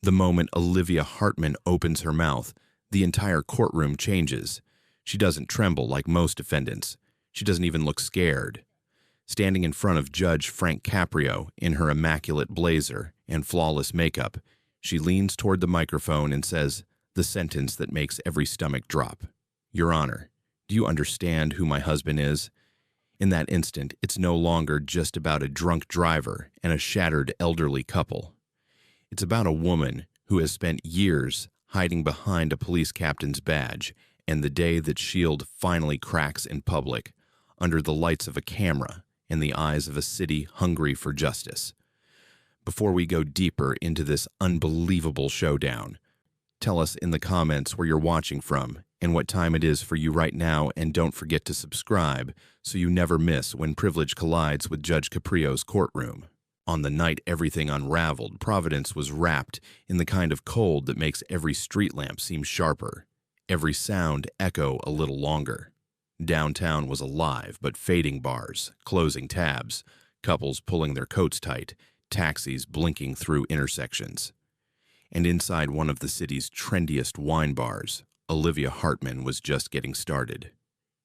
The moment Olivia Hartman opens her mouth, the entire courtroom changes. She doesn't tremble like most defendants. She doesn't even look scared. Standing in front of Judge Frank Caprio in her immaculate blazer and flawless makeup, she leans toward the microphone and says the sentence that makes every stomach drop. "Your Honor, do you understand who my husband is?" In that instant, it's no longer just about a drunk driver and a shattered elderly couple. It's about a woman who has spent years hiding behind a police captain's badge, and the day that shield finally cracks in public, under the lights of a camera and the eyes of a city hungry for justice. Before we go deeper into this unbelievable showdown, tell us in the comments where you're watching from and what time it is for you right now, and don't forget to subscribe so you never miss when privilege collides with Judge Caprio's courtroom. On the night everything unraveled, Providence was wrapped in the kind of cold that makes every street lamp seem sharper, every sound echo a little longer. Downtown was alive, but fading bars, closing tabs, couples pulling their coats tight, taxis blinking through intersections. And inside one of the city's trendiest wine bars, Olivia Hartman was just getting started.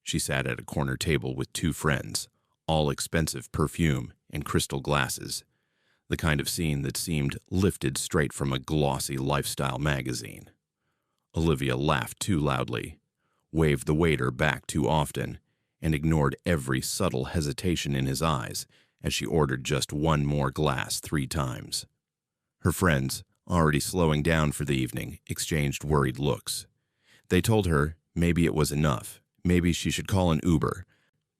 She sat at a corner table with two friends, all expensive perfume and crystal glasses, the kind of scene that seemed lifted straight from a glossy lifestyle magazine. Olivia laughed too loudly, waved the waiter back too often, and ignored every subtle hesitation in his eyes as she ordered just one more glass 3 times. Her friends, already slowing down for the evening, exchanged worried looks. They told her maybe it was enough, maybe she should call an Uber,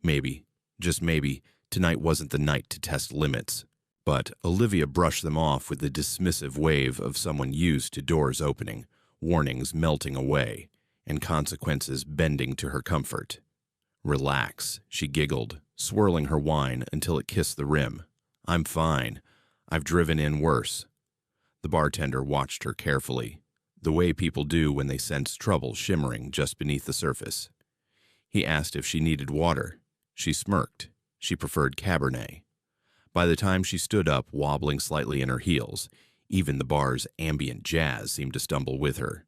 maybe, just maybe, tonight wasn't the night to test limits. But Olivia brushed them off with the dismissive wave of someone used to doors opening, warnings melting away, and consequences bending to her comfort. "Relax," she giggled, swirling her wine until it kissed the rim. "I'm fine. I've driven in worse." The bartender watched her carefully, the way people do when they sense trouble shimmering just beneath the surface. He asked if she needed water. She smirked. She preferred Cabernet. By the time she stood up, wobbling slightly in her heels, even the bar's ambient jazz seemed to stumble with her.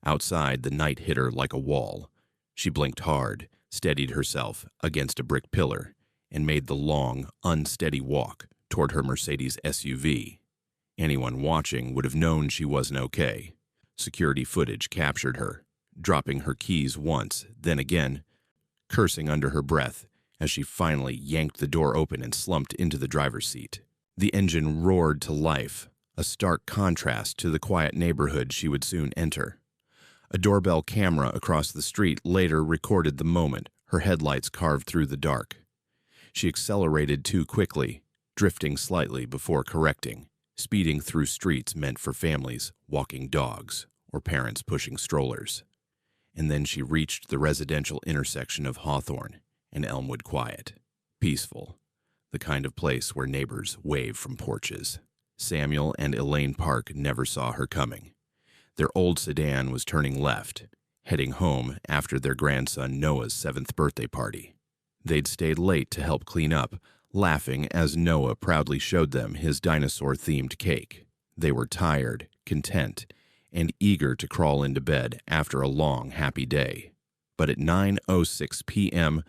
Outside, the night hit her like a wall. She blinked hard, steadied herself against a brick pillar, and made the long, unsteady walk toward her Mercedes SUV. Anyone watching would have known she wasn't okay. Security footage captured her, dropping her keys once, then again, cursing under her breath as she finally yanked the door open and slumped into the driver's seat. The engine roared to life, a stark contrast to the quiet neighborhood she would soon enter. A doorbell camera across the street later recorded the moment, her headlights carved through the dark. She accelerated too quickly, drifting slightly before correcting, speeding through streets meant for families walking dogs or parents pushing strollers. And then she reached the residential intersection of Hawthorne and Elmwood Quiet. Peaceful, the kind of place where neighbors wave from porches. Samuel and Elaine Park never saw her coming. Their old sedan was turning left, heading home after their grandson Noah's 7th birthday party. They'd stayed late to help clean up, laughing as Noah proudly showed them his dinosaur-themed cake. They were tired, content, and eager to crawl into bed after a long, happy day. But at 9:06 p.m.,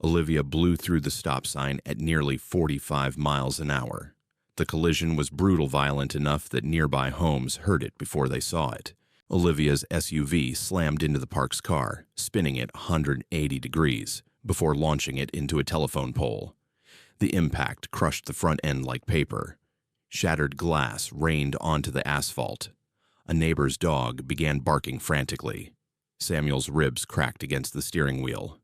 Olivia blew through the stop sign at nearly 45 miles an hour. The collision was brutal, violent enough that nearby homes heard it before they saw it. Olivia's SUV slammed into the Park's car, spinning it 180 degrees before launching it into a telephone pole. The impact crushed the front end like paper. Shattered glass rained onto the asphalt. A neighbor's dog began barking frantically. Samuel's ribs cracked against the steering wheel.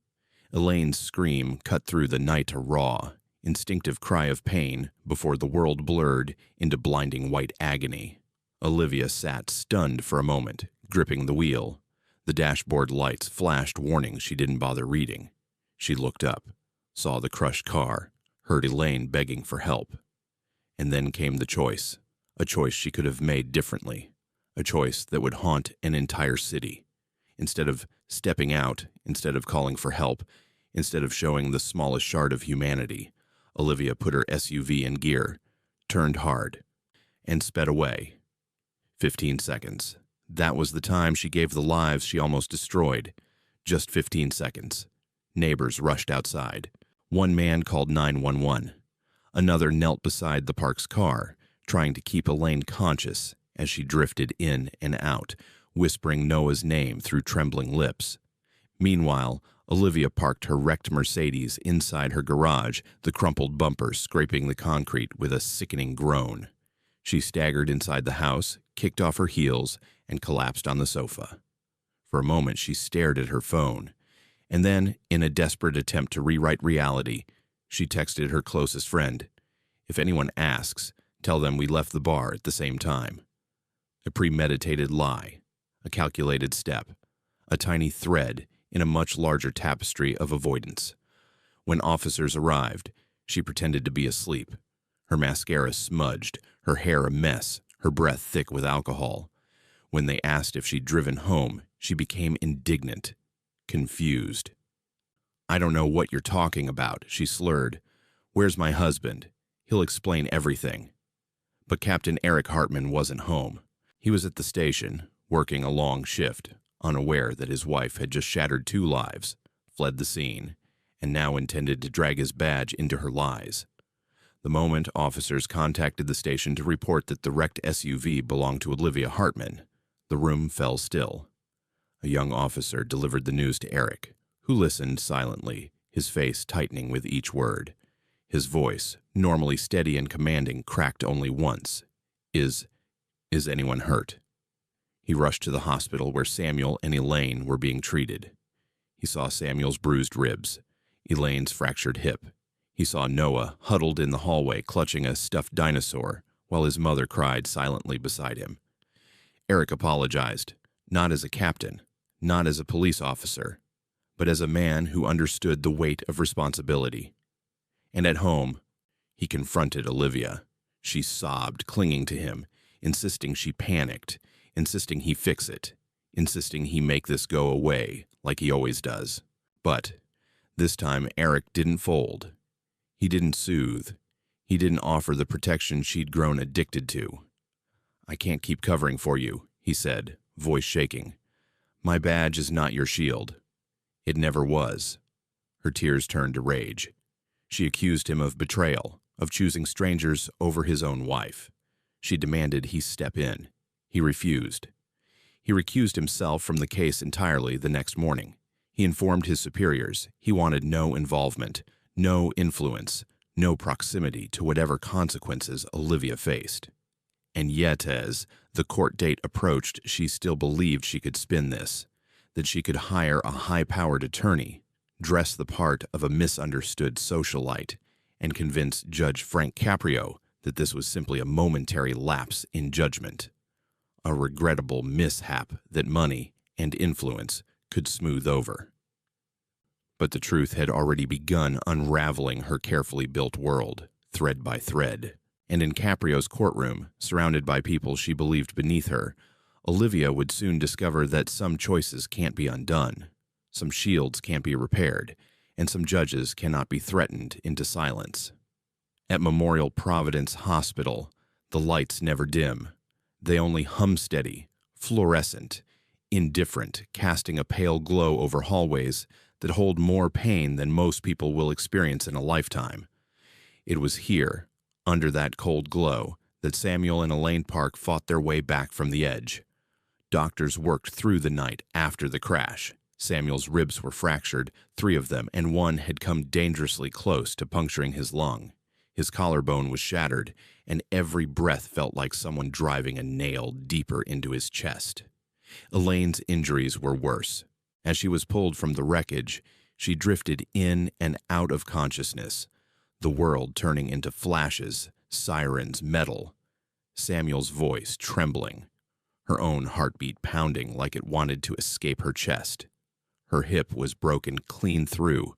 Elaine's scream cut through the night, a raw, instinctive cry of pain before the world blurred into blinding white agony. Olivia sat stunned for a moment, gripping the wheel. The dashboard lights flashed warnings she didn't bother reading. She looked up, saw the crushed car, heard Elaine begging for help. And then came the choice, a choice she could have made differently, a choice that would haunt an entire city. Instead of stepping out, instead of calling for help, instead of showing the smallest shard of humanity, Olivia put her SUV in gear, turned hard, and sped away. 15 seconds. That was the time she gave the lives she almost destroyed. Just 15 seconds. Neighbors rushed outside. One man called 911. Another knelt beside the park's car, trying to keep Elaine conscious as she drifted in and out, whispering Noah's name through trembling lips. Meanwhile, Olivia parked her wrecked Mercedes inside her garage, the crumpled bumper scraping the concrete with a sickening groan. She staggered inside the house, kicked off her heels, and collapsed on the sofa. For a moment, she stared at her phone, and then, in a desperate attempt to rewrite reality, she texted her closest friend, "If anyone asks, tell them we left the bar at the same time." A premeditated lie, a calculated step, a tiny thread in a much larger tapestry of avoidance. When officers arrived, she pretended to be asleep, her mascara smudged, her hair a mess, her breath thick with alcohol. When they asked if she'd driven home, she became indignant, confused. "I don't know what you're talking about," she slurred. "Where's my husband? He'll explain everything." But Captain Eric Hartman wasn't home. He was at the station, working a long shift, unaware that his wife had just shattered 2 lives, fled the scene, and now intended to drag his badge into her lies. The moment officers contacted the station to report that the wrecked SUV belonged to Olivia Hartman, the room fell still. A young officer delivered the news to Eric, who listened silently, his face tightening with each word. His voice, normally steady and commanding, cracked only once. Is anyone hurt?" He rushed to the hospital where Samuel and Elaine were being treated. He saw Samuel's bruised ribs, Elaine's fractured hip. He saw Noah huddled in the hallway clutching a stuffed dinosaur while his mother cried silently beside him. Eric apologized, not as a captain, not as a police officer, but as a man who understood the weight of responsibility. And at home, he confronted Olivia. She sobbed, clinging to him, insisting she panicked, insisting he fix it, insisting he make this go away like he always does. But this time Eric didn't fold. He didn't soothe. He didn't offer the protection she'd grown addicted to. "I can't keep covering for you," he said, voice shaking. "My badge is not your shield. It never was." Her tears turned to rage. She accused him of betrayal, of choosing strangers over his own wife. She demanded he step in. He refused. He recused himself from the case entirely the next morning. He informed his superiors he wanted no involvement, no influence, no proximity to whatever consequences Olivia faced. And yet, as the court date approached, she still believed she could spin this, that she could hire a high-powered attorney, dress the part of a misunderstood socialite, and convince Judge Frank Caprio that this was simply a momentary lapse in judgment, a regrettable mishap that money and influence could smooth over. But the truth had already begun unraveling her carefully built world, thread by thread. And in Caprio's courtroom, surrounded by people she believed beneath her, Olivia would soon discover that some choices can't be undone, some shields can't be repaired, and some judges cannot be threatened into silence. At Memorial Providence Hospital, the lights never dim. They only hum steady, fluorescent, indifferent, casting a pale glow over hallways that hold more pain than most people will experience in a lifetime. It was here, under that cold glow, that Samuel and Elaine Park fought their way back from the edge. Doctors worked through the night after the crash. Samuel's ribs were fractured, 3 of them, and one had come dangerously close to puncturing his lung. His collarbone was shattered, and every breath felt like someone driving a nail deeper into his chest. Elaine's injuries were worse. As she was pulled from the wreckage, she drifted in and out of consciousness, the world turning into flashes, sirens, metal. Samuel's voice trembling, her own heartbeat pounding like it wanted to escape her chest. Her hip was broken clean through,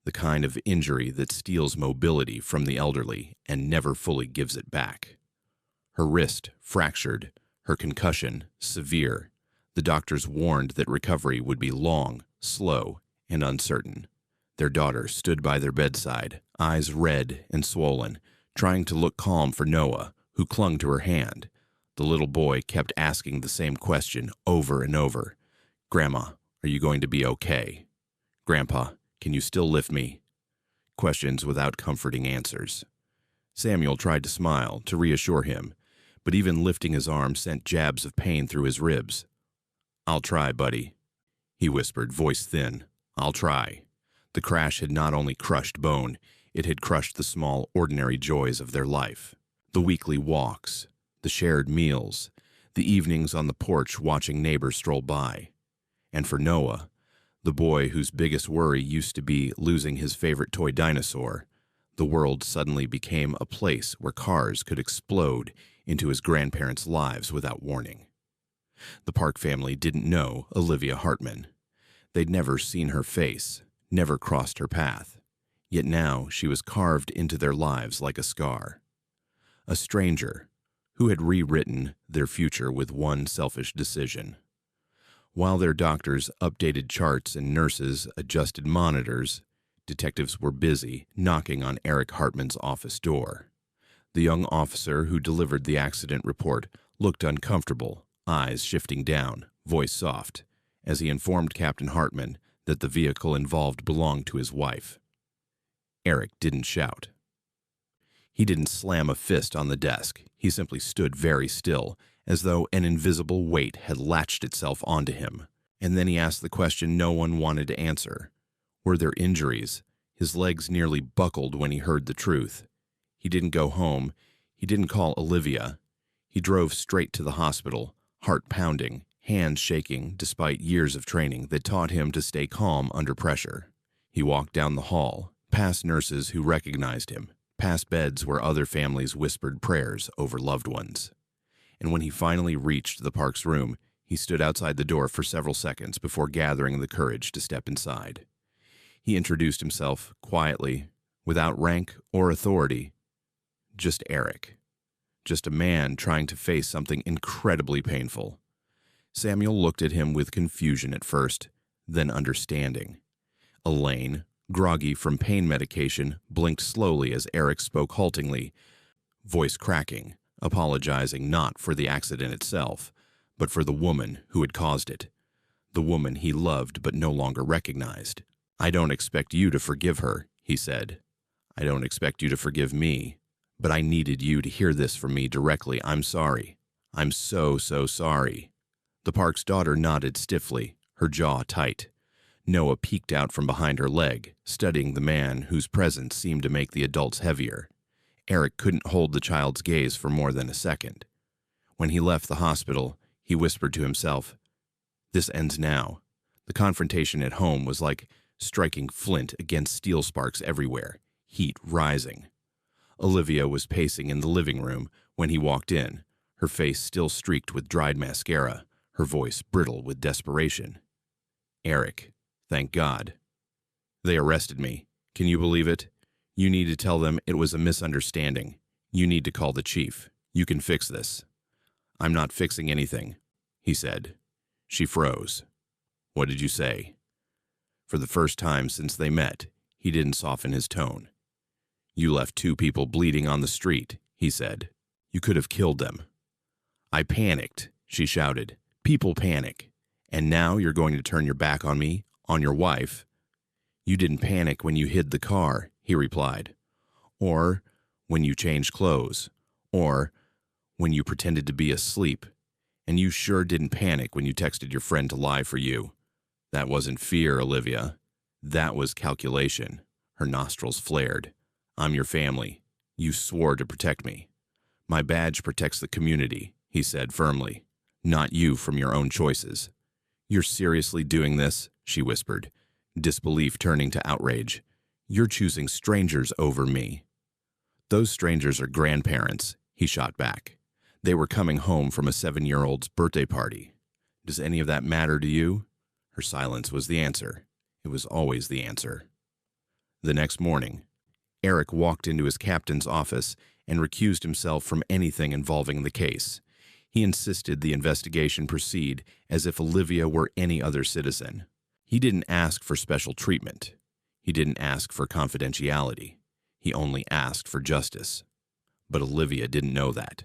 the kind of injury that steals mobility from the elderly and never fully gives it back. Her wrist fractured, her concussion severe. The doctors warned that recovery would be long, slow, and uncertain. Their daughter stood by their bedside, eyes red and swollen, trying to look calm for Noah, who clung to her hand. The The little boy kept asking the same question over and over. "Grandma, are you going to be okay? Grandpa, can you still lift me?" Questions without comforting answers. Samuel tried to smile, to reassure him, but even lifting his arm sent jabs of pain through his ribs. "I'll try, buddy," he whispered, voice thin. "I'll try." The crash had not only crushed bone, it had crushed the small, ordinary joys of their life. The weekly walks, the shared meals, the evenings on the porch watching neighbors stroll by. And for Noah, the boy whose biggest worry used to be losing his favorite toy dinosaur, the world suddenly became a place where cars could explode into his grandparents' lives without warning. The Park family didn't know Olivia Hartman. They'd never seen her face, never crossed her path. Yet now she was carved into their lives like a scar. A stranger who had rewritten their future with one selfish decision. While their doctors updated charts and nurses adjusted monitors, detectives were busy knocking on Eric Hartman's office door. The young officer who delivered the accident report looked uncomfortable, eyes shifting down, voice soft, as he informed Captain Hartman that the vehicle involved belonged to his wife. Eric didn't shout. He didn't slam a fist on the desk. He simply stood very still, as though an invisible weight had latched itself onto him. And then he asked the question no one wanted to answer. Were there injuries? His legs nearly buckled when he heard the truth. He didn't go home. He didn't call Olivia. He drove straight to the hospital, heart pounding, hands shaking despite years of training that taught him to stay calm under pressure. He walked down the hall, past nurses who recognized him, past beds where other families whispered prayers over loved ones. And when he finally reached the Park's room, he stood outside the door for several seconds before gathering the courage to step inside. He introduced himself quietly, without rank or authority. Just Eric. Just a man trying to face something incredibly painful. Samuel looked at him with confusion at first, then understanding. Elaine, groggy from pain medication, blinked slowly as Eric spoke haltingly, voice cracking, apologizing not for the accident itself, but for the woman who had caused it. The woman he loved but no longer recognized. "I don't expect you to forgive her," he said. "I don't expect you to forgive me. But I needed you to hear this from me directly. I'm sorry. I'm so sorry." The Park's daughter nodded stiffly, her jaw tight. Noah peeked out from behind her leg, studying the man whose presence seemed to make the adults heavier. Eric couldn't hold the child's gaze for more than a second. When he left the hospital, he whispered to himself, "This ends now." The confrontation at home was like striking flint against steel sparks everywhere, heat rising. Olivia was pacing in the living room when he walked in, her face still streaked with dried mascara, her voice brittle with desperation. "Eric, thank God. They arrested me. Can you believe it? You need to tell them it was a misunderstanding. You need to call the chief. You can fix this." "I'm not fixing anything," he said. She froze. "What did you say?" For the first time since they met, he didn't soften his tone. "You left 2 people bleeding on the street," he said. "You could have killed them." "I panicked," she shouted. "People panic. And now you're going to turn your back on me, on your wife." "You didn't panic when you hid the car," he replied. "Or when you changed clothes. Or when you pretended to be asleep. And you sure didn't panic when you texted your friend to lie for you. That wasn't fear, Olivia. That was calculation." Her nostrils flared. "I'm your family. You swore to protect me." "My badge protects the community," he said firmly. "Not you from your own choices." "You're seriously doing this?" she whispered, disbelief turning to outrage. "You're choosing strangers over me." "Those strangers are grandparents," he shot back. "They were coming home from a 7-year-old's birthday party. Does any of that matter to you?" Her silence was the answer. It was always the answer. The next morning, Eric walked into his captain's office and recused himself from anything involving the case. He insisted the investigation proceed as if Olivia were any other citizen. He didn't ask for special treatment. He didn't ask for confidentiality. He only asked for justice. But Olivia didn't know that.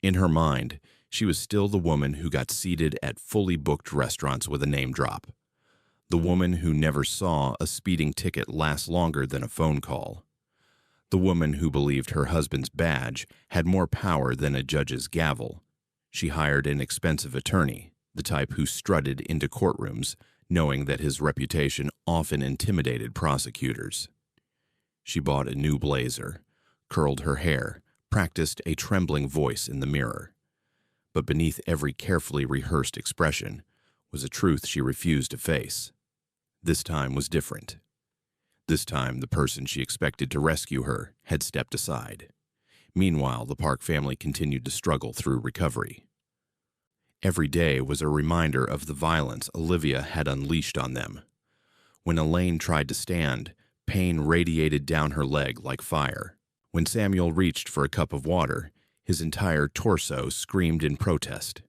In her mind, She was still the woman who got seated at fully booked restaurants with a name drop. The woman who never saw a speeding ticket last longer than a phone call. The woman who believed her husband's badge had more power than a judge's gavel. She hired an expensive attorney, the type who strutted into courtrooms, knowing that his reputation often intimidated prosecutors. She bought a new blazer, curled her hair, practiced a trembling voice in the mirror. But beneath every carefully rehearsed expression was a truth she refused to face. This time was different. This time, the person she expected to rescue her had stepped aside. Meanwhile, the Park family continued to struggle through recovery. Every day was a reminder of the violence Olivia had unleashed on them. When Elaine tried to stand, pain radiated down her leg like fire. When Samuel reached for a cup of water, his entire torso screamed in protest.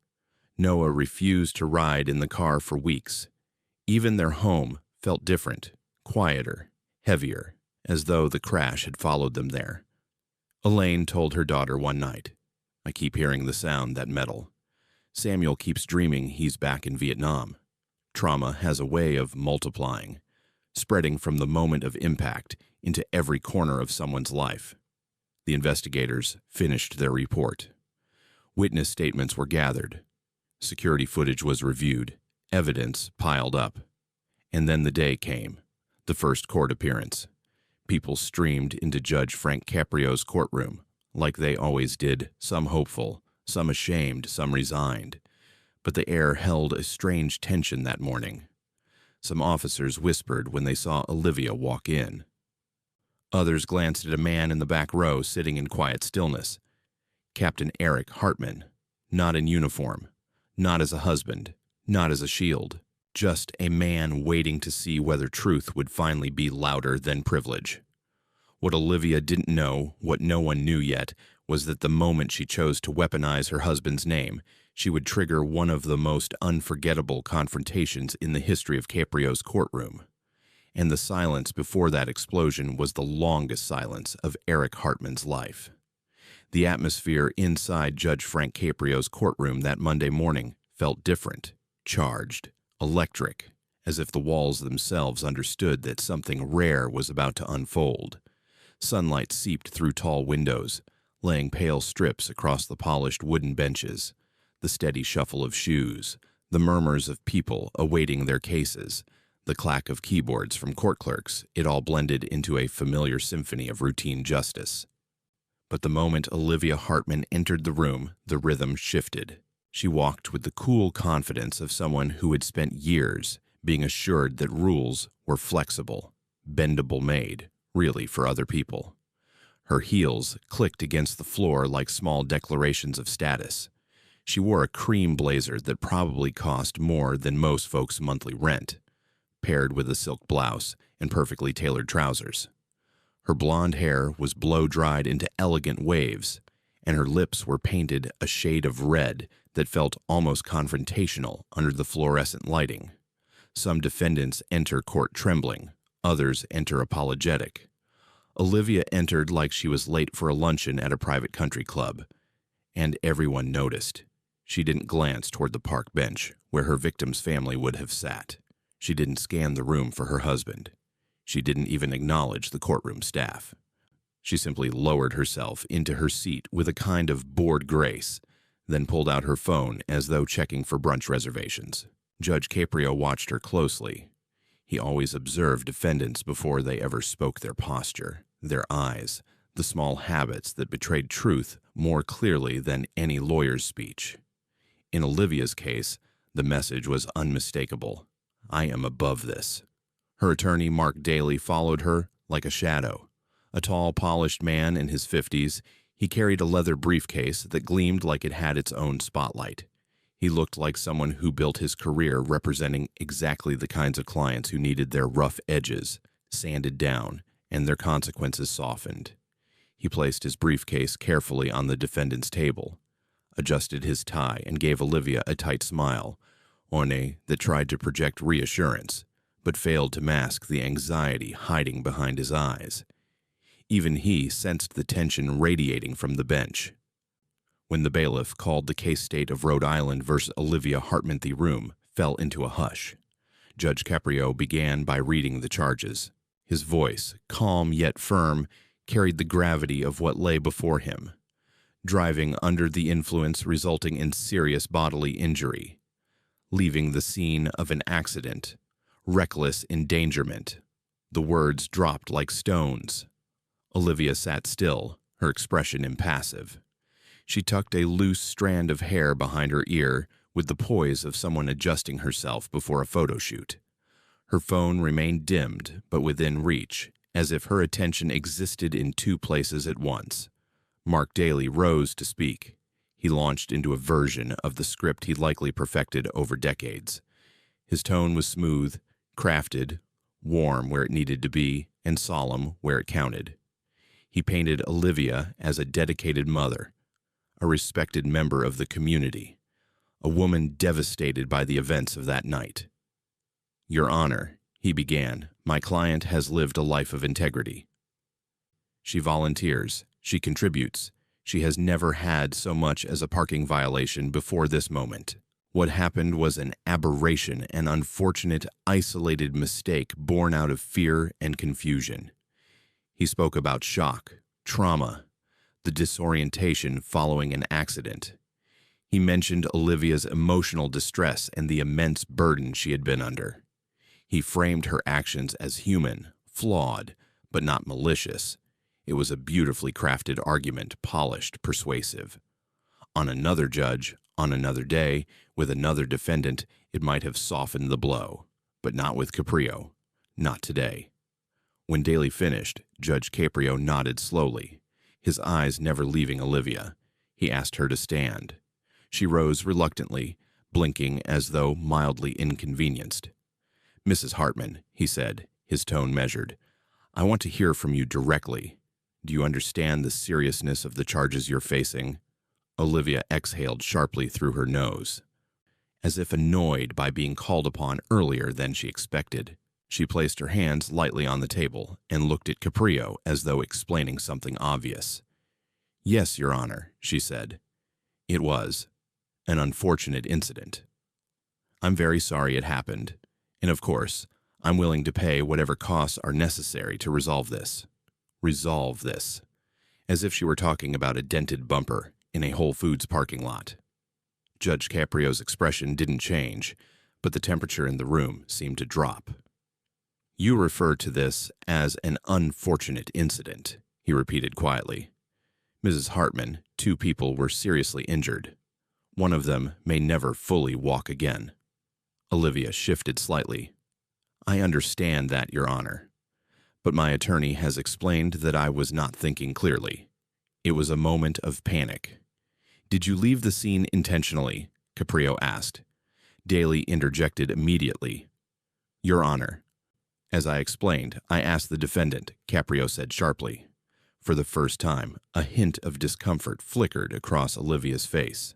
Noah refused to ride in the car for weeks. Even their home felt different, quieter, heavier, as though the crash had followed them there. Elaine told her daughter one night, "I keep hearing the sound, that metal. Samuel keeps dreaming he's back in Vietnam. Trauma has a way of multiplying, spreading from the moment of impact into every corner of someone's life." The investigators finished their report. Witness statements were gathered. Security footage was reviewed. Evidence piled up. And then the day came, the first court appearance. People streamed into Judge Frank Caprio's courtroom, like they always did, some hopeful, some ashamed, some resigned. But the air held a strange tension that morning. Some officers whispered when they saw Olivia walk in. Others glanced at a man in the back row sitting in quiet stillness. Captain Eric Hartman, not in uniform, not as a husband, not as a shield, just a man waiting to see whether truth would finally be louder than privilege. What Olivia didn't know, what no one knew yet, was that the moment she chose to weaponize her husband's name, she would trigger one of the most unforgettable confrontations in the history of Caprio's courtroom. And the silence before that explosion was the longest silence of Eric Hartman's life. The atmosphere inside Judge Frank Caprio's courtroom that Monday morning felt different, charged, electric, as if the walls themselves understood that something rare was about to unfold. Sunlight seeped through tall windows, laying pale strips across the polished wooden benches, the steady shuffle of shoes, the murmurs of people awaiting their cases, the clack of keyboards from court clerks. It all blended into a familiar symphony of routine justice. But the moment Olivia Hartman entered the room, the rhythm shifted. She walked with the cool confidence of someone who had spent years being assured that rules were flexible, bendable made, really for other people. Her heels clicked against the floor like small declarations of status. She wore a cream blazer that probably cost more than most folks' monthly rent, paired with a silk blouse and perfectly tailored trousers. Her blonde hair was blow-dried into elegant waves, and her lips were painted a shade of red that felt almost confrontational under the fluorescent lighting. Some defendants enter court trembling, others enter apologetic. Olivia entered like she was late for a luncheon at a private country club, and everyone noticed. She didn't glance toward the park bench where her victim's family would have sat. She didn't scan the room for her husband. She didn't even acknowledge the courtroom staff. She simply lowered herself into her seat with a kind of bored grace, then pulled out her phone as though checking for brunch reservations. Judge Caprio watched her closely. He always observed defendants before they ever spoke. Their posture, their eyes, the small habits that betrayed truth more clearly than any lawyer's speech. In Olivia's case, the message was unmistakable. I am above this. Her attorney, Mark Daly, followed her like a shadow. A tall, polished man in his 50s, he carried a leather briefcase that gleamed like it had its own spotlight. He looked like someone who built his career representing exactly the kinds of clients who needed their rough edges sanded down and their consequences softened. He placed his briefcase carefully on the defendant's table, adjusted his tie, and gave Olivia a tight smile, one that tried to project reassurance, but failed to mask the anxiety hiding behind his eyes. Even he sensed the tension radiating from the bench. When the bailiff called the case state of Rhode Island versus Olivia Hartman, the room fell into a hush. Judge Caprio began by reading the charges. His voice, calm yet firm, carried the gravity of what lay before him. Driving under the influence resulting in serious bodily injury, leaving the scene of an accident, reckless endangerment. The words dropped like stones. Olivia sat still, her expression impassive. She tucked a loose strand of hair behind her ear with the poise of someone adjusting herself before a photo shoot. Her phone remained dimmed but within reach, as if her attention existed in two places at once. Mark Daly rose to speak. He launched into a version of the script he'd likely perfected over decades. His tone was smooth, crafted, warm where it needed to be, and solemn where it counted. He painted Olivia as a dedicated mother, a respected member of the community, a woman devastated by the events of that night. "Your Honor," he began, "my client has lived a life of integrity. She volunteers, she contributes. She has never had so much as a parking violation before this moment. What happened was an aberration, an unfortunate, isolated mistake born out of fear and confusion." He spoke about shock, trauma, the disorientation following an accident. He mentioned Olivia's emotional distress and the immense burden she had been under. He framed her actions as human, flawed, but not malicious. It was a beautifully crafted argument, polished, persuasive. On another judge, on another day, with another defendant, it might have softened the blow, but not with Caprio, not today. When Daly finished, Judge Caprio nodded slowly, his eyes never leaving Olivia. He asked her to stand. She rose reluctantly, blinking as though mildly inconvenienced. "Mrs. Hartman," he said, his tone measured, "I want to hear from you directly. Do you understand the seriousness of the charges you're facing?" Olivia exhaled sharply through her nose, as if annoyed by being called upon earlier than she expected. She placed her hands lightly on the table and looked at Caprio as though explaining something obvious. "Yes, Your Honor," she said. "It was an unfortunate incident. I'm very sorry it happened, and of course, I'm willing to pay whatever costs are necessary to resolve this." Resolve this. As if she were talking about a dented bumper in a Whole Foods parking lot. Judge Caprio's expression didn't change, but the temperature in the room seemed to drop. "You refer to this as an unfortunate incident," he repeated quietly. "Mrs. Hartman, two people were seriously injured. One of them may never fully walk again." Olivia shifted slightly. "I understand that, Your Honor. But my attorney has explained that I was not thinking clearly. It was a moment of panic." "Did you leave the scene intentionally?" Caprio asked. Daly interjected immediately. "Your Honor, as I explained, I asked the defendant," Caprio said sharply. For the first time, a hint of discomfort flickered across Olivia's face.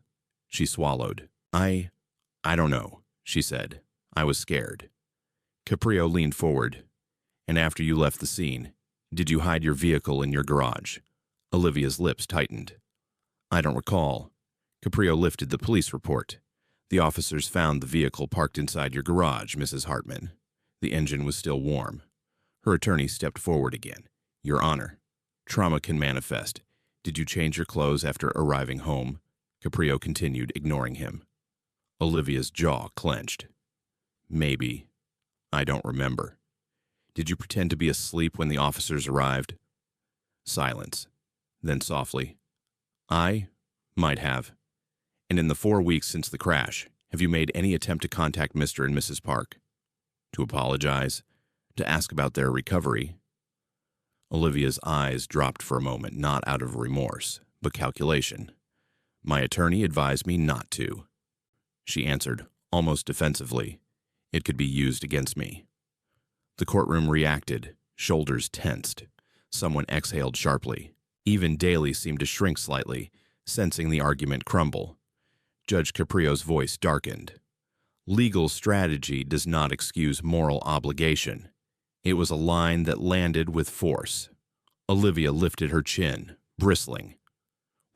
She swallowed. I don't know," she said. "I was scared." Caprio leaned forward. "And after you left the scene, did you hide your vehicle in your garage?" Olivia's lips tightened. "I don't recall." Caprio lifted the police report. "The officers found the vehicle parked inside your garage, Mrs. Hartman. The engine was still warm." Her attorney stepped forward again. "Your Honor, trauma can manifest. Did you change your clothes after arriving home?" Caprio continued, ignoring him. Olivia's jaw clenched. "Maybe. I don't remember." "Did you pretend to be asleep when the officers arrived?" Silence. Then softly, "I might have." "And in the 4 weeks since the crash, have you made any attempt to contact Mr. and Mrs. Park? To apologize? To ask about their recovery?" Olivia's eyes dropped for a moment, not out of remorse, but calculation. "My attorney advised me not to," she answered, almost defensively. "It could be used against me." The courtroom reacted, shoulders tensed. Someone exhaled sharply. Even Daly seemed to shrink slightly, sensing the argument crumble. Judge Caprio's voice darkened. "Legal strategy does not excuse moral obligation." It was a line that landed with force. Olivia lifted her chin, bristling.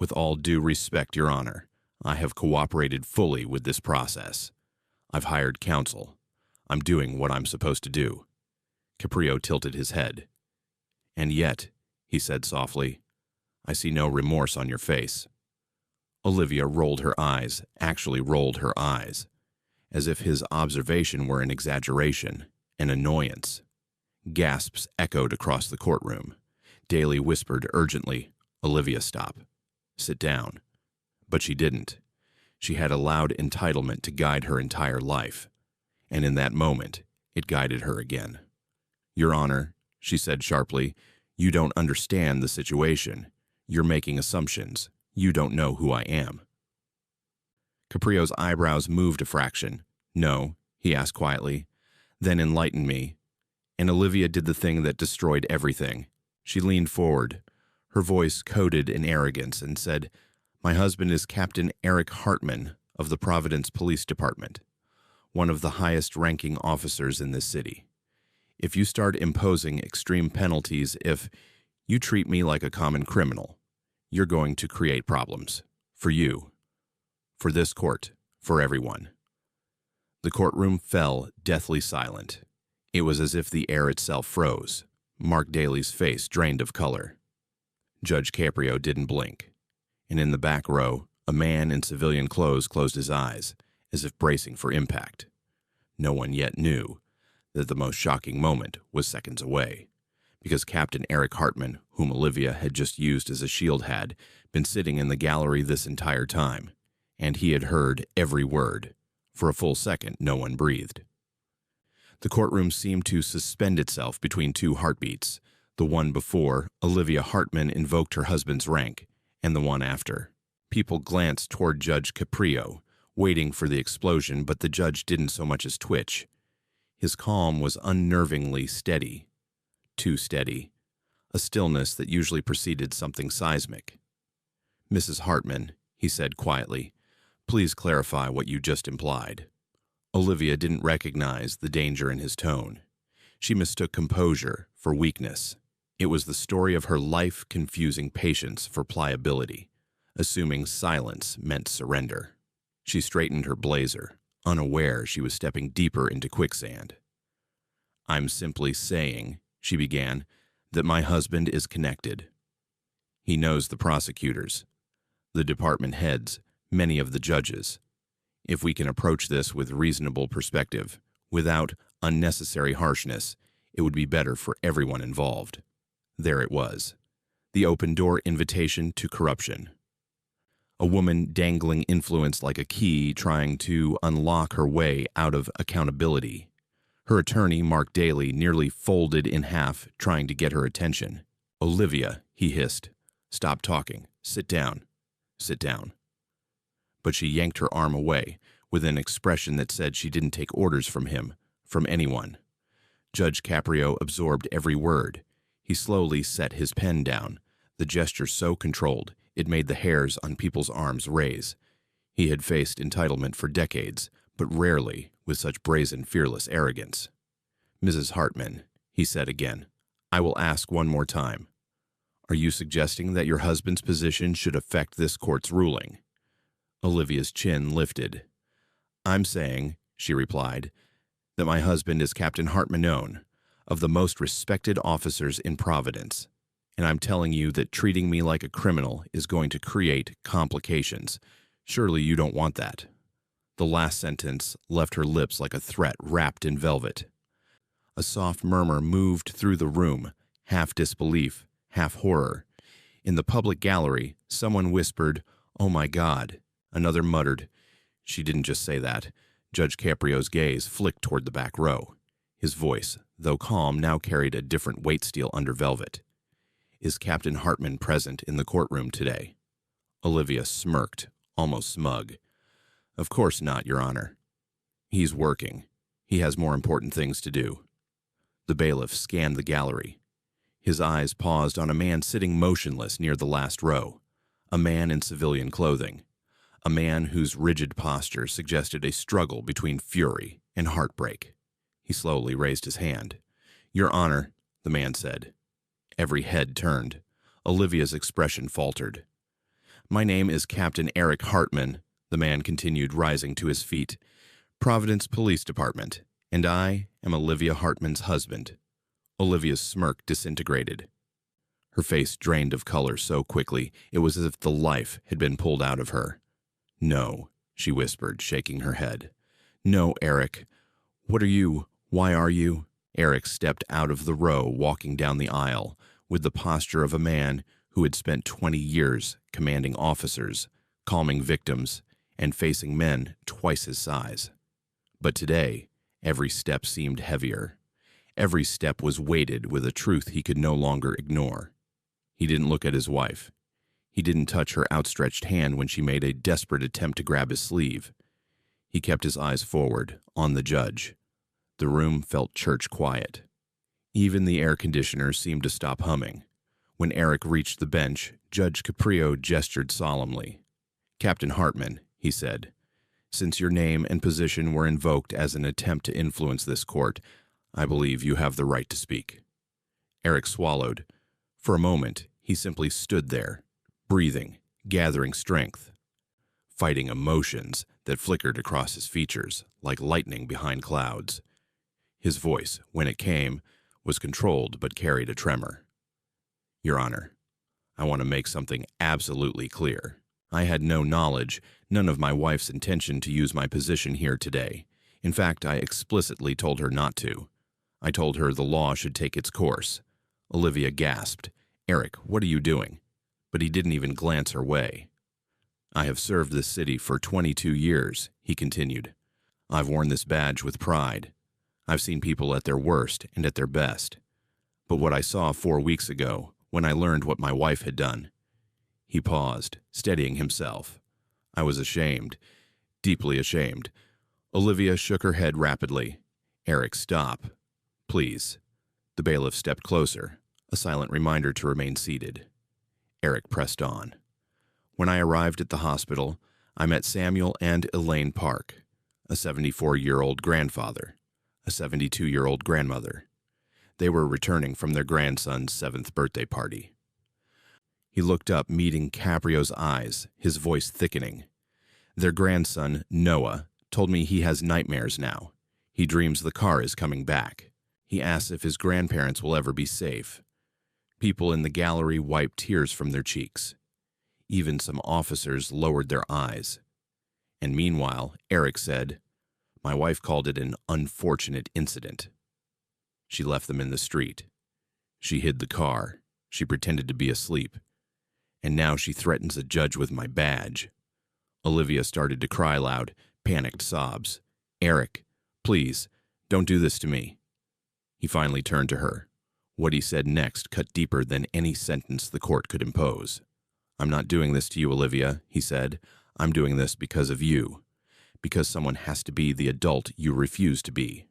With all due respect, Your Honor, I have cooperated fully with this process. I've hired counsel. I'm doing what I'm supposed to do. Caprio tilted his head. And yet, he said softly, I see no remorse on your face. Olivia rolled her eyes, actually rolled her eyes, as if his observation were an exaggeration, an annoyance. Gasps echoed across the courtroom. Daly whispered urgently, Olivia, stop. Sit down. But she didn't. She had allowed entitlement to guide her entire life, and in that moment, it guided her again. Your Honor, she said sharply, you don't understand the situation. You're making assumptions. You don't know who I am. Caprio's eyebrows moved a fraction. No, he asked quietly. Then enlighten me. And Olivia did the thing that destroyed everything. She leaned forward, her voice coated in arrogance, and said, My husband is Captain Eric Hartman of the Providence Police Department, one of the highest-ranking officers in this city. If you start imposing extreme penalties, if you treat me like a common criminal, you're going to create problems. For you, for this court, for everyone. The courtroom fell deathly silent. It was as if the air itself froze. Mark Daly's face drained of color. Judge Caprio didn't blink. And in the back row, a man in civilian clothes closed his eyes, as if bracing for impact. No one yet knew that the most shocking moment was seconds away, because Captain Eric Hartman, whom Olivia had just used as a shield, had been sitting in the gallery this entire time, and he had heard every word. For a full second, no one breathed. The courtroom seemed to suspend itself between two heartbeats, the one before Olivia Hartman invoked her husband's rank, and the one after. People glanced toward Judge Caprio, waiting for the explosion, but the judge didn't so much as twitch. His calm was unnervingly steady. Too steady. A stillness that usually preceded something seismic. Mrs. Hartman, he said quietly, please clarify what you just implied. Olivia didn't recognize the danger in his tone. She mistook composure for weakness. It was the story of her life confusing patience for pliability, assuming silence meant surrender. She straightened her blazer, unaware she was stepping deeper into quicksand. I'm simply saying, she began, that my husband is connected. He knows the prosecutors, the department heads, many of the judges. If we can approach this with reasonable perspective, without unnecessary harshness, it would be better for everyone involved. There it was, the open-door invitation to corruption. A woman dangling influence like a key, trying to unlock her way out of accountability. Her attorney, Mark Daly, nearly folded in half, trying to get her attention. Olivia, he hissed, stop talking. Sit down. Sit down. But she yanked her arm away, with an expression that said she didn't take orders from him, from anyone. Judge Caprio absorbed every word. He slowly set his pen down, the gesture so controlled it made the hairs on people's arms raise. He had faced entitlement for decades, but rarely with such brazen, fearless arrogance. Mrs. Hartman, he said again, I will ask one more time. Are you suggesting that your husband's position should affect this court's ruling? Olivia's chin lifted. I'm saying, she replied, that my husband is Captain Hartman, of the most respected officers in Providence, and I'm telling you that treating me like a criminal is going to create complications. Surely you don't want that. The last sentence left her lips like a threat wrapped in velvet. A soft murmur moved through the room, half disbelief, half horror. In the public gallery, someone whispered, "Oh my God." Another muttered, "She didn't just say that." Judge Caprio's gaze flicked toward the back row. His voice, though calm, now carried a different weight steel under velvet. "Is Captain Hartman present in the courtroom today?" Olivia smirked, almost smug. "Of course not, Your Honor. He's working. He has more important things to do." The bailiff scanned the gallery. His eyes paused on a man sitting motionless near the last row, a man in civilian clothing, a man whose rigid posture suggested a struggle between fury and heartbreak. He slowly raised his hand. "Your Honor," the man said. Every head turned. Olivia's expression faltered. My name is Captain Eric Hartman, the man continued, rising to his feet. Providence Police Department, and I am Olivia Hartman's husband. Olivia's smirk disintegrated. Her face drained of color so quickly it was as if the life had been pulled out of her. No, she whispered, shaking her head. No, Eric. What are you? Why are you? Eric stepped out of the row, walking down the aisle, with the posture of a man who had spent 20 years commanding officers, calming victims, and facing men twice his size. But today, every step seemed heavier. Every step was weighted with a truth he could no longer ignore. He didn't look at his wife. He didn't touch her outstretched hand when she made a desperate attempt to grab his sleeve. He kept his eyes forward, on the judge. The room felt church quiet. Even the air conditioner seemed to stop humming. When Eric reached the bench, Judge Caprio gestured solemnly. Captain Hartman, he said, since your name and position were invoked as an attempt to influence this court, I believe you have the right to speak. Eric swallowed. For a moment, he simply stood there, breathing, gathering strength, fighting emotions that flickered across his features like lightning behind clouds. His voice, when it came, was controlled but carried a tremor. Your Honor, I want to make something absolutely clear. I had no knowledge, none of my wife's intention to use my position here today. In fact, I explicitly told her not to. I told her the law should take its course. Olivia gasped. Eric, what are you doing? But he didn't even glance her way. I have served this city for 22 years, he continued. I've worn this badge with pride. I've seen people at their worst and at their best. But what I saw 4 weeks ago, when I learned what my wife had done. He paused, steadying himself. I was ashamed, deeply ashamed. Olivia shook her head rapidly. Eric, stop. Please. The bailiff stepped closer, a silent reminder to remain seated. Eric pressed on. When I arrived at the hospital, I met Samuel and Elaine Park, a 74-year-old grandfather, a 72-year-old grandmother. They were returning from their grandson's 7th birthday party. He looked up, meeting Caprio's eyes, his voice thickening. Their grandson, Noah, told me he has nightmares now. He dreams the car is coming back. He asks if his grandparents will ever be safe. People in the gallery wiped tears from their cheeks. Even some officers lowered their eyes. And meanwhile, Eric said, my wife called it an unfortunate incident. She left them in the street. She hid the car. She pretended to be asleep. And now she threatens a judge with my badge. Olivia started to cry loud, panicked sobs. Eric, please, don't do this to me. He finally turned to her. What he said next cut deeper than any sentence the court could impose. I'm not doing this to you, Olivia, he said. I'm doing this because of you. Because someone has to be the adult you refuse to be.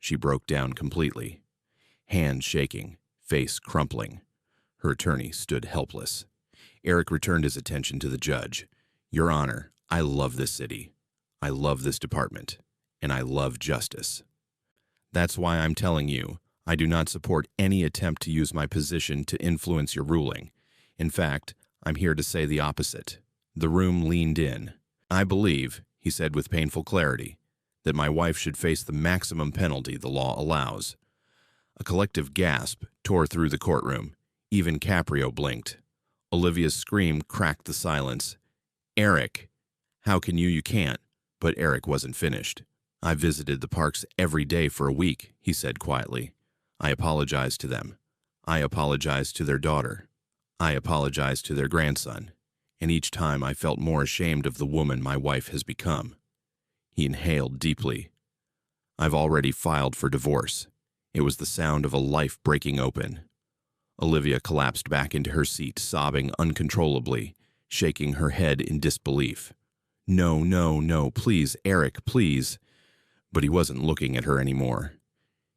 She broke down completely. Hands shaking, face crumpling. Her attorney stood helpless. Eric returned his attention to the judge. Your Honor, I love this city. I love this department. And I love justice. That's why I'm telling you, I do not support any attempt to use my position to influence your ruling. In fact, I'm here to say the opposite. The room leaned in. I believe, he said with painful clarity, that my wife should face the maximum penalty the law allows. A collective gasp tore through the courtroom. Even Caprio blinked. Olivia's scream cracked the silence. Eric! How can you? You can't. But Eric wasn't finished. I visited the Parks every day for a week, he said quietly. I apologized to them. I apologized to their daughter. I apologized to their grandson. And each time I felt more ashamed of the woman my wife has become. He inhaled deeply. I've already filed for divorce. It was the sound of a life breaking open. Olivia collapsed back into her seat, sobbing uncontrollably, shaking her head in disbelief. No, no, no, please, Eric, please. But he wasn't looking at her anymore.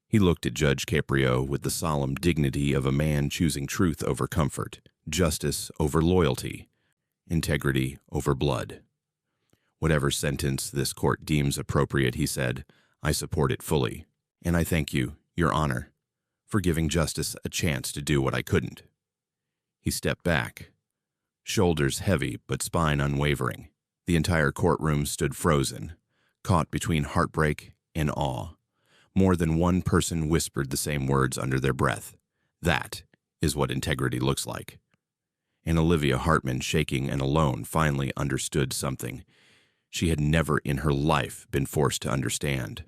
He looked at Judge Caprio with the solemn dignity of a man choosing truth over comfort, justice over loyalty, integrity over blood. Whatever sentence this court deems appropriate, he said, I support it fully, and I thank you, Your Honor, for giving justice a chance to do what I couldn't. He stepped back. shoulders heavy but spine unwavering. The entire courtroom stood frozen, caught between heartbreak and awe. More than one person whispered the same words under their breath. That is what integrity looks like. And Olivia Hartman, shaking and alone, finally understood something she had never in her life been forced to understand.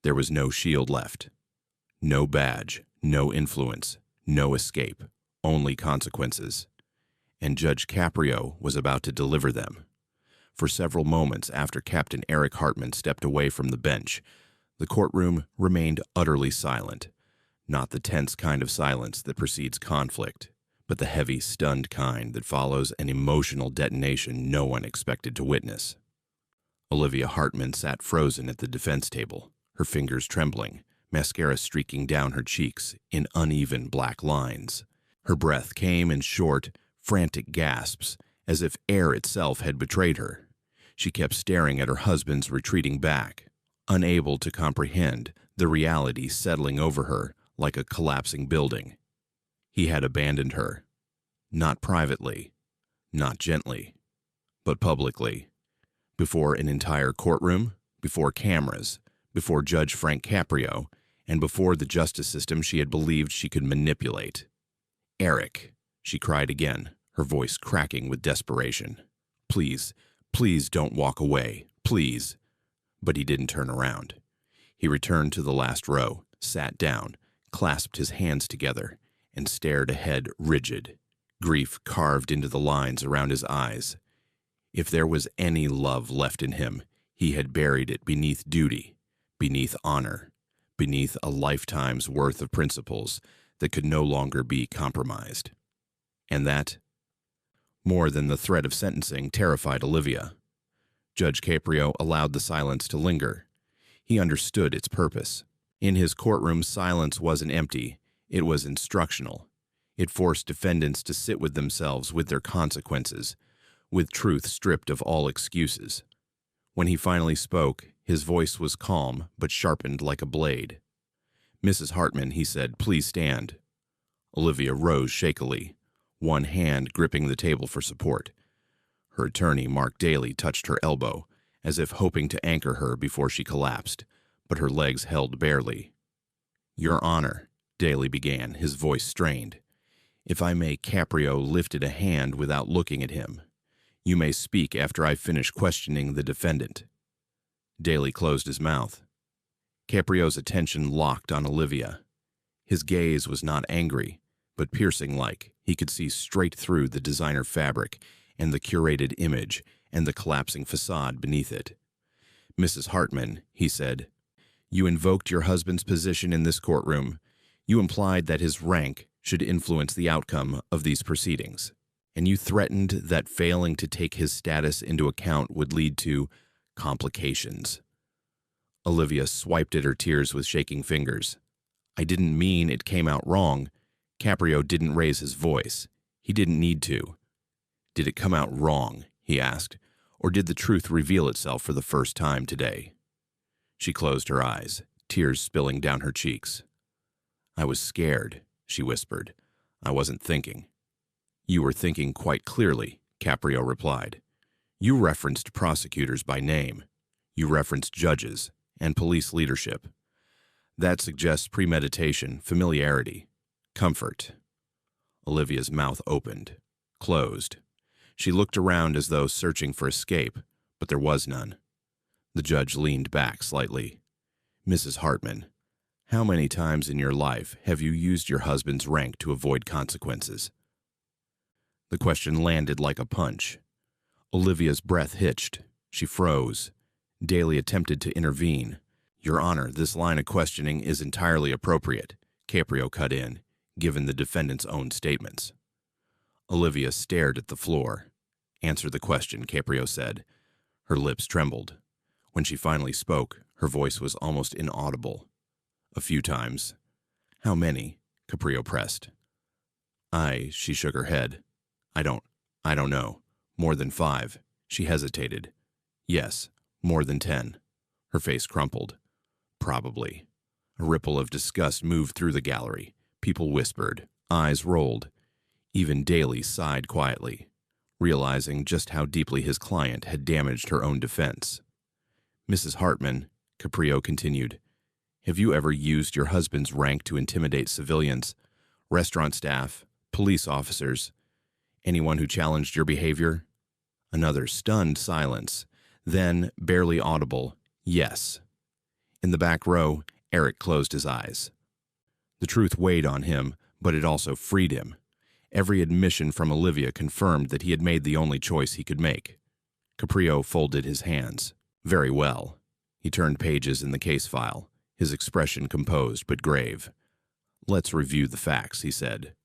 There was no shield left. No badge, no influence, no escape, only consequences. And Judge Caprio was about to deliver them. For several moments after Captain Eric Hartman stepped away from the bench, the courtroom remained utterly silent. Not the tense kind of silence that precedes conflict, but the heavy, stunned kind that follows an emotional detonation no one expected to witness. Olivia Hartman sat frozen at the defense table, her fingers trembling, mascara streaking down her cheeks in uneven black lines. Her breath came in short, frantic gasps, as if air itself had betrayed her. She kept staring at her husband's retreating back, unable to comprehend the reality settling over her like a collapsing building. He had abandoned her. Not privately, not gently, but publicly. Before an entire courtroom, before cameras, before Judge Frank Caprio, and before the justice system she had believed she could manipulate. "Eric," she cried again, her voice cracking with desperation. "Please, please don't walk away, please." But he didn't turn around. He returned to the last row, sat down, clasped his hands together, and stared ahead rigid, grief carved into the lines around his eyes. If there was any love left in him, he had buried it beneath duty, beneath honor, beneath a lifetime's worth of principles that could no longer be compromised. And that, more than the threat of sentencing, terrified Olivia. Judge Caprio allowed the silence to linger. He understood its purpose. In his courtroom, silence wasn't empty, it was instructional. It forced defendants to sit with themselves, with their consequences, with truth stripped of all excuses. When he finally spoke, his voice was calm but sharpened like a blade. "Mrs. Hartman," he said, "please stand." Olivia rose shakily, one hand gripping the table for support. Her attorney, Mark Daly, touched her elbow, as if hoping to anchor her before she collapsed, but her legs held barely. "Your Honor," Daly began, his voice strained. "If I may," Caprio lifted a hand without looking at him. "You may speak after I finish questioning the defendant." Daly closed his mouth. Caprio's attention locked on Olivia. His gaze was not angry, but piercing-like. He could see straight through the designer fabric and the curated image and the collapsing facade beneath it. "Mrs. Hartman," he said, "you invoked your husband's position in this courtroom. You implied that his rank should influence the outcome of these proceedings. And you threatened that failing to take his status into account would lead to complications." Olivia swiped at her tears with shaking fingers. "I didn't mean it came out wrong." Caprio didn't raise his voice. He didn't need to. "Did it come out wrong?" he asked. "Or did the truth reveal itself for the first time today?" She closed her eyes, tears spilling down her cheeks. "I was scared," she whispered. "I wasn't thinking." "You were thinking quite clearly," Caprio replied. "You referenced prosecutors by name. You referenced judges and police leadership. That suggests premeditation, familiarity, comfort." Olivia's mouth opened, closed. She looked around as though searching for escape, but there was none. The judge leaned back slightly. "Mrs. Hartman, how many times in your life have you used your husband's rank to avoid consequences?" The question landed like a punch. Olivia's breath hitched. She froze. Daly attempted to intervene. "Your Honor, this line of questioning is entirely appropriate," Caprio cut in, given the defendant's own statements. Olivia stared at the floor. "Answer the question," Caprio said. Her lips trembled. When she finally spoke, her voice was almost inaudible. "A few times." "How many?" Caprio pressed. She shook her head. I don't know. More than 5. She hesitated. "Yes, more than 10. Her face crumpled. "Probably." A ripple of disgust moved through the gallery. People whispered. Eyes rolled. Even Daly sighed quietly. realizing just how deeply his client had damaged her own defense. "Mrs. Hartman," Caprio continued, "have you ever used your husband's rank to intimidate civilians, restaurant staff, police officers, anyone who challenged your behavior?" Another stunned silence, then, barely audible, "Yes." In the back row, Eric closed his eyes. The truth weighed on him, but it also freed him. Every admission from Olivia confirmed that he had made the only choice he could make. Caprio folded his hands. "Very well." He turned pages in the case file, his expression composed but grave. "Let's review the facts," he said.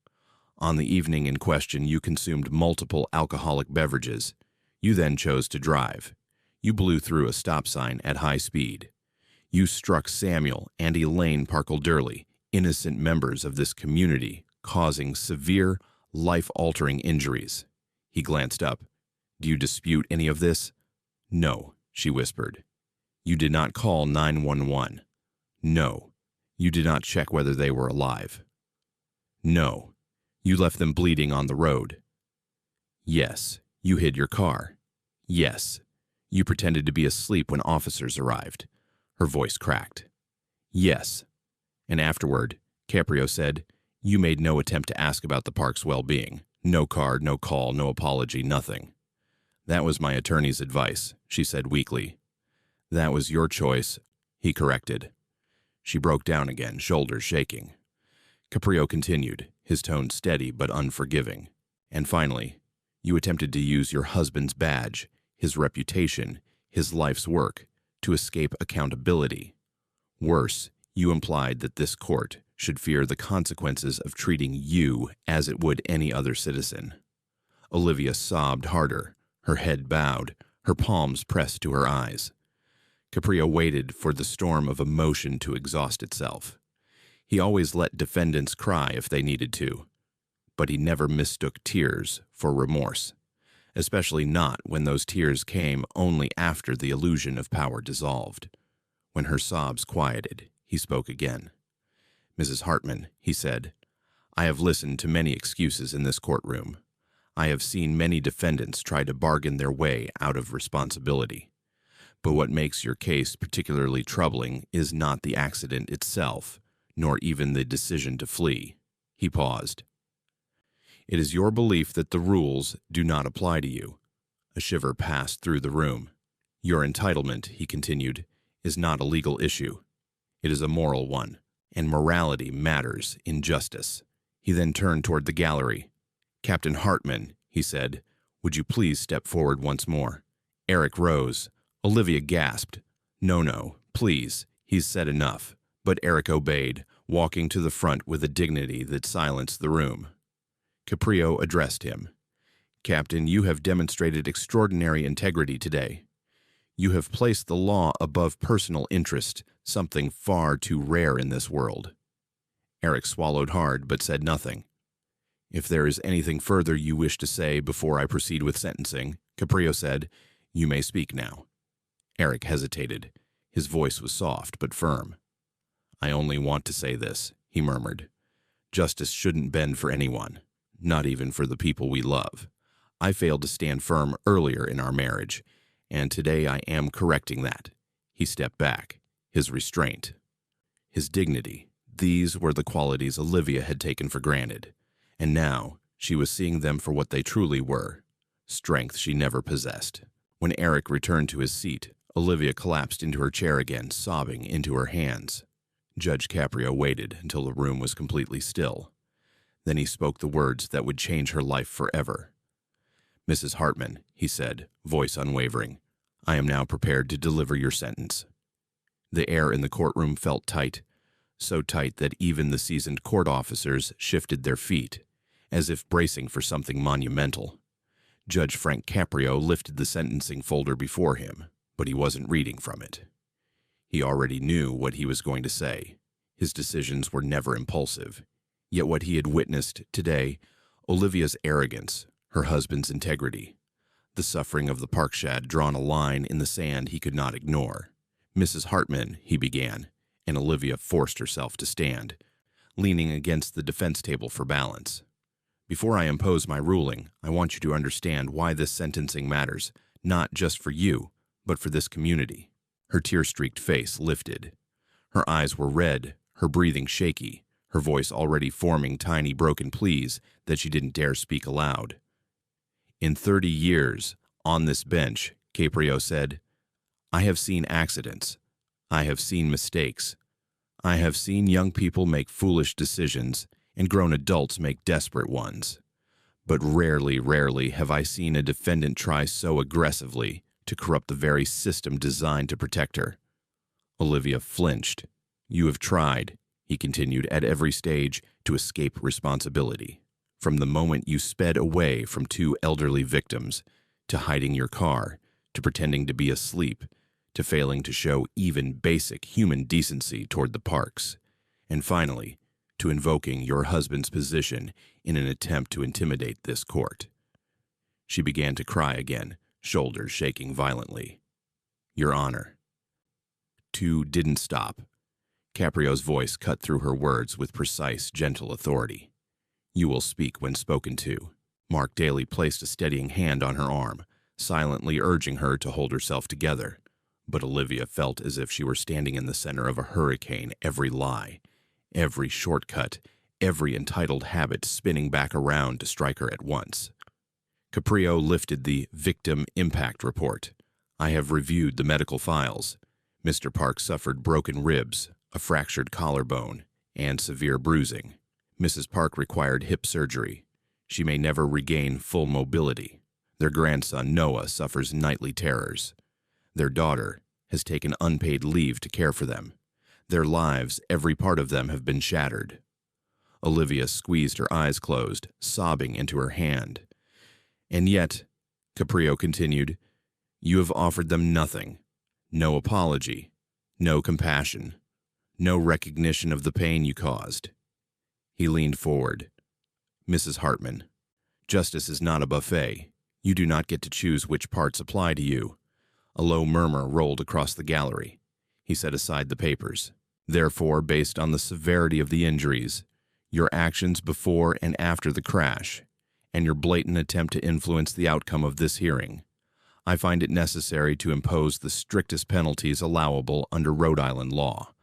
"On the evening in question, you consumed multiple alcoholic beverages. You then chose to drive. You blew through a stop sign at high speed. You struck Samuel and Elaine Parkle-Durley, innocent members of this community, causing severe, life-altering injuries." He glanced up. "Do you dispute any of this?" "No," she whispered. "You did not call 911. "No." "You did not check whether they were alive." "No." "You left them bleeding on the road." "Yes." "You hid your car." "Yes." "You pretended to be asleep when officers arrived." Her voice cracked. "Yes." And afterward, Caprio said, "You made no attempt to ask about the park's well-being. No card, no call, no apology, nothing." "That was my attorney's advice," she said weakly. "That was your choice," he corrected. She broke down again, shoulders shaking. Caprio continued, his tone steady but unforgiving. "And finally, you attempted to use your husband's badge, his reputation, his life's work, to escape accountability. Worse, you implied that this court should fear the consequences of treating you as it would any other citizen." Olivia sobbed harder, her head bowed, her palms pressed to her eyes. Caprio waited for the storm of emotion to exhaust itself. He always let defendants cry if they needed to, but he never mistook tears for remorse, especially not when those tears came only after the illusion of power dissolved. When her sobs quieted, he spoke again. "Mrs. Hartman," he said, "I have listened to many excuses in this courtroom. I have seen many defendants try to bargain their way out of responsibility. But what makes your case particularly troubling is not the accident itself, nor even the decision to flee." He paused. "It is your belief that the rules do not apply to you." A shiver passed through the room. "Your entitlement," he continued, "is not a legal issue. It is a moral one, and morality matters in justice." He then turned toward the gallery. "Captain Hartman," he said, "would you please step forward once more?" Eric rose. Olivia gasped. "No, please, he's said enough." But Eric obeyed, walking to the front with a dignity that silenced the room. Caprio addressed him. "Captain, you have demonstrated extraordinary integrity today. You have placed the law above personal interest, something far too rare in this world." Eric swallowed hard but said nothing. "If there is anything further you wish to say before I proceed with sentencing," Caprio said, "you may speak now." Eric hesitated. His voice was soft but firm. "I only want to say this," he murmured. "Justice shouldn't bend for anyone, not even for the people we love. I failed to stand firm earlier in our marriage, and today I am correcting that." He stepped back, his restraint, his dignity. These were the qualities Olivia had taken for granted, and now she was seeing them for what they truly were, strength she never possessed. When Eric returned to his seat, Olivia collapsed into her chair again, sobbing into her hands. Judge Caprio waited until the room was completely still. Then he spoke the words that would change her life forever. "Mrs. Hartman," he said, voice unwavering, "I am now prepared to deliver your sentence." The air in the courtroom felt tight, so tight that even the seasoned court officers shifted their feet, as if bracing for something monumental. Judge Frank Caprio lifted the sentencing folder before him, but he wasn't reading from it. He already knew what he was going to say. His decisions were never impulsive. Yet what he had witnessed today, Olivia's arrogance, her husband's integrity, the suffering of the Parkshad drawn a line in the sand he could not ignore. "Mrs. Hartman," he began, and Olivia forced herself to stand, leaning against the defense table for balance. Before I impose my ruling, I want you to understand why this sentencing matters, not just for you, but for this community." Her tear-streaked face lifted. Her eyes were red, her breathing shaky, her voice already forming tiny broken pleas that she didn't dare speak aloud. "In 30 years, on this bench," Caprio said, "I have seen accidents. I have seen mistakes. I have seen young people make foolish decisions and grown adults make desperate ones. But rarely have I seen a defendant try so aggressively to corrupt the very system designed to protect her." Olivia flinched. "You have tried," he continued, "at every stage to escape responsibility. From the moment you sped away from 2 elderly victims, to hiding your car, to pretending to be asleep, to failing to show even basic human decency toward the parks, and finally, to invoking your husband's position in an attempt to intimidate this court." She began to cry again, shoulders shaking violently. "Your Honor." 2 didn't stop. Caprio's voice cut through her words with precise, gentle authority. "You will speak when spoken to." Mark Daly placed a steadying hand on her arm, silently urging her to hold herself together. But Olivia felt as if she were standing in the center of a hurricane, every lie, every shortcut, every entitled habit spinning back around to strike her at once. Caprio lifted the victim impact report. "I have reviewed the medical files. Mr. Park suffered broken ribs, a fractured collarbone, and severe bruising. Mrs. Park required hip surgery. She may never regain full mobility. Their grandson, Noah, suffers nightly terrors. Their daughter has taken unpaid leave to care for them. Their lives, every part of them, have been shattered." Olivia squeezed her eyes closed, sobbing into her hand. "And yet," Caprio continued, "you have offered them nothing. No apology, no compassion, no recognition of the pain you caused." He leaned forward. "Mrs. Hartman, justice is not a buffet. You do not get to choose which parts apply to you." A low murmur rolled across the gallery. He set aside the papers. "Therefore, based on the severity of the injuries, your actions before and after the crash, and your blatant attempt to influence the outcome of this hearing, I find it necessary to impose the strictest penalties allowable under Rhode Island law."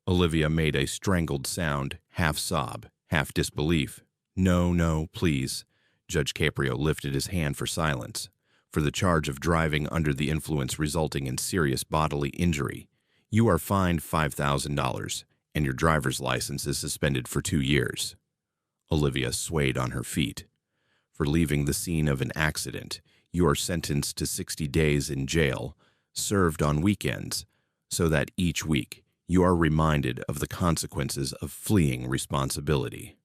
Olivia made a strangled sound, half sob, half disbelief. No, please." Judge Caprio lifted his hand for silence. "For the charge of driving under the influence resulting in serious bodily injury, you are fined $5,000, and your driver's license is suspended for 2 years." Olivia swayed on her feet. "For leaving the scene of an accident, you are sentenced to 60 days in jail, served on weekends, so that each week you are reminded of the consequences of fleeing responsibility."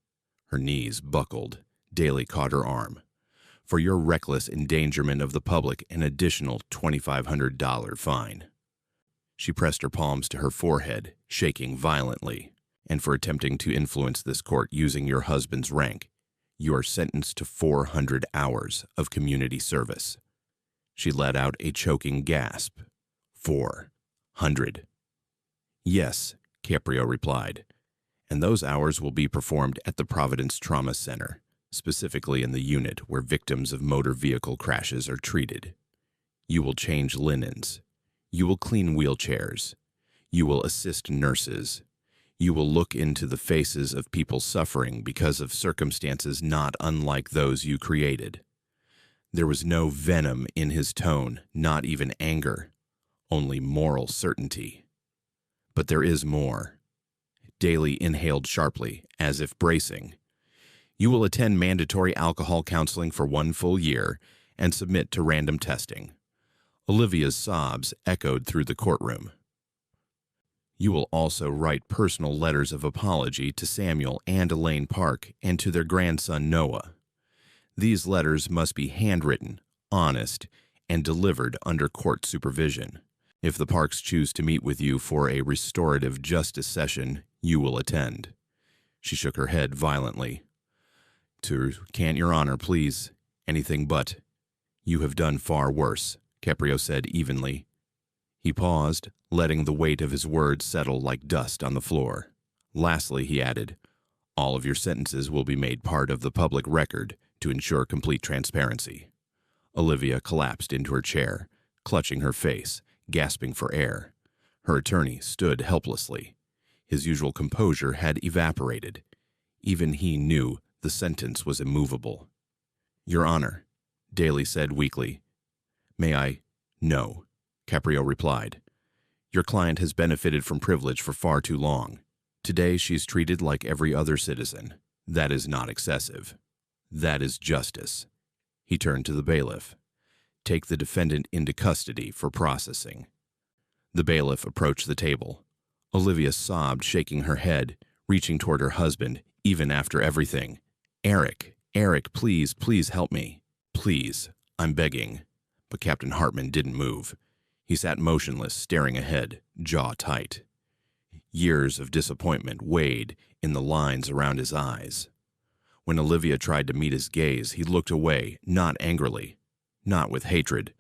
Her knees buckled. Daly caught her arm. "For your reckless endangerment of the public, an additional $2,500 fine." She pressed her palms to her forehead, shaking violently. "And for attempting to influence this court using your husband's rank, you are sentenced to 400 hours of community service." She let out a choking gasp. 400. "Yes," Caprio replied, "and those hours will be performed at the Providence Trauma Center, specifically in the unit where victims of motor vehicle crashes are treated. You will change linens. You will clean wheelchairs. You will assist nurses. You will look into the faces of people suffering because of circumstances not unlike those you created." There was no venom in his tone, not even anger, only moral certainty. "But there is more." Daly inhaled sharply, as if bracing. "You will attend mandatory alcohol counseling for 1 full year and submit to random testing." Olivia's sobs echoed through the courtroom. "You will also write personal letters of apology to Samuel and Elaine Park and to their grandson Noah. These letters must be handwritten, honest, and delivered under court supervision. If the Parks choose to meet with you for a restorative justice session, you will attend." She shook her head violently. "Can't, Your Honor, please. Anything but." "You have done far worse," Caprio said evenly. He paused, letting the weight of his words settle like dust on the floor. Lastly, he added, All of your sentences will be made part of the public record to ensure complete transparency." Olivia collapsed into her chair, clutching her face, gasping for air. Her attorney stood helplessly. His usual composure had evaporated. Even he knew the sentence was immovable. "Your Honor," Daly said weakly. "May I?" "No," Caprio replied. "Your client has benefited from privilege for far too long. Today she's treated like every other citizen. That is not excessive. That is justice." He turned to the bailiff. "Take the defendant into custody for processing." The bailiff approached the table. Olivia sobbed, shaking her head, reaching toward her husband, even after everything. Eric, please, please help me. Please, I'm begging." But Captain Hartman didn't move. He sat motionless, staring ahead, jaw tight. Years of disappointment weighed in the lines around his eyes. When Olivia tried to meet his gaze, he looked away, not angrily, not with hatred,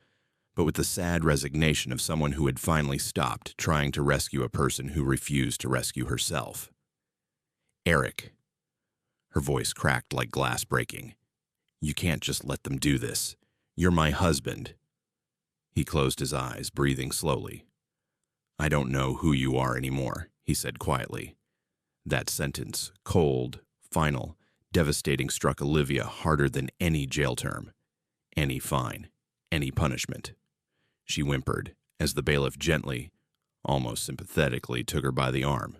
but with the sad resignation of someone who had finally stopped trying to rescue a person who refused to rescue herself. "Eric." Her voice cracked like glass breaking. "You can't just let them do this. You're my husband." He closed his eyes, breathing slowly. "I don't know who you are anymore," he said quietly. That sentence, cold, final, devastating, struck Olivia harder than any jail term, any fine, any punishment. She whimpered as the bailiff gently, almost sympathetically, took her by the arm.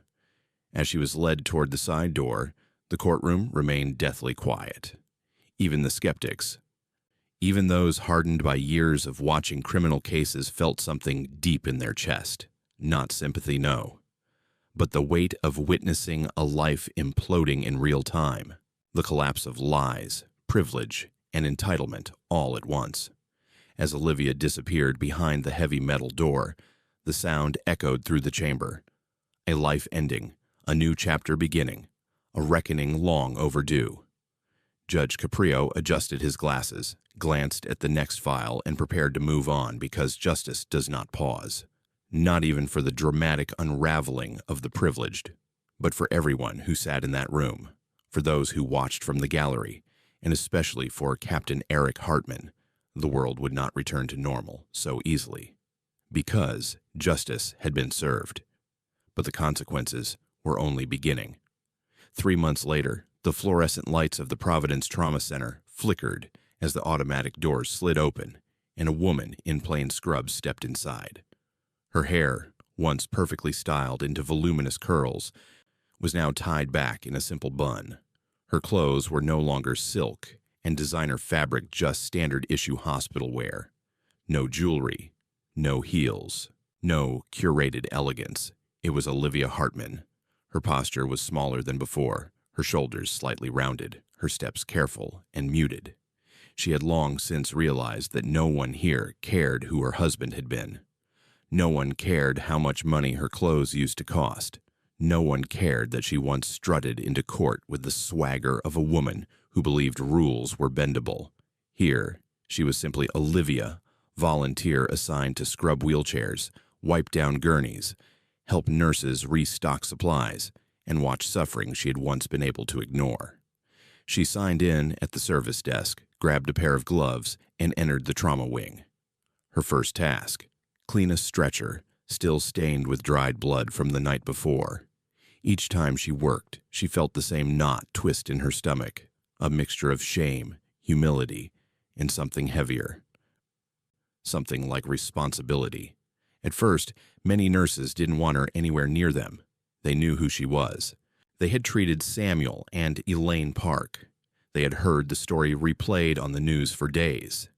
As she was led toward the side door, the courtroom remained deathly quiet. Even the skeptics, even those hardened by years of watching criminal cases, felt something deep in their chest. Not sympathy, no, but the weight of witnessing a life imploding in real time, the collapse of lies, privilege, and entitlement all at once. As Olivia disappeared behind the heavy metal door, the sound echoed through the chamber. A life ending, a new chapter beginning, a reckoning long overdue. Judge Caprio adjusted his glasses, glanced at the next file, and prepared to move on because justice does not pause. Not even for the dramatic unraveling of the privileged, but for everyone who sat in that room, for those who watched from the gallery, and especially for Captain Eric Hartman. The world would not return to normal so easily, because justice had been served. But the consequences were only beginning. 3 months later, the fluorescent lights of the Providence Trauma Center flickered as the automatic doors slid open, and a woman in plain scrubs stepped inside. Her hair, once perfectly styled into voluminous curls, was now tied back in a simple bun. Her clothes were no longer silk and designer fabric, just standard-issue hospital wear. No jewelry, no heels, no curated elegance. It was Olivia Hartman. Her posture was smaller than before, her shoulders slightly rounded, her steps careful and muted. She had long since realized that no one here cared who her husband had been. No one cared how much money her clothes used to cost. No one cared that she once strutted into court with the swagger of a woman who believed rules were bendable. Here, she was simply Olivia, volunteer assigned to scrub wheelchairs, wipe down gurneys, help nurses restock supplies, and watch suffering she had once been able to ignore. She signed in at the service desk, grabbed a pair of gloves, and entered the trauma wing. Her first task: clean a stretcher, still stained with dried blood from the night before. Each time she worked, she felt the same knot twist in her stomach, a mixture of shame, humility, and something heavier. Something like responsibility. At first, many nurses didn't want her anywhere near them. They knew who she was. They had treated Samuel and Elaine Park. They had heard the story replayed on the news for days.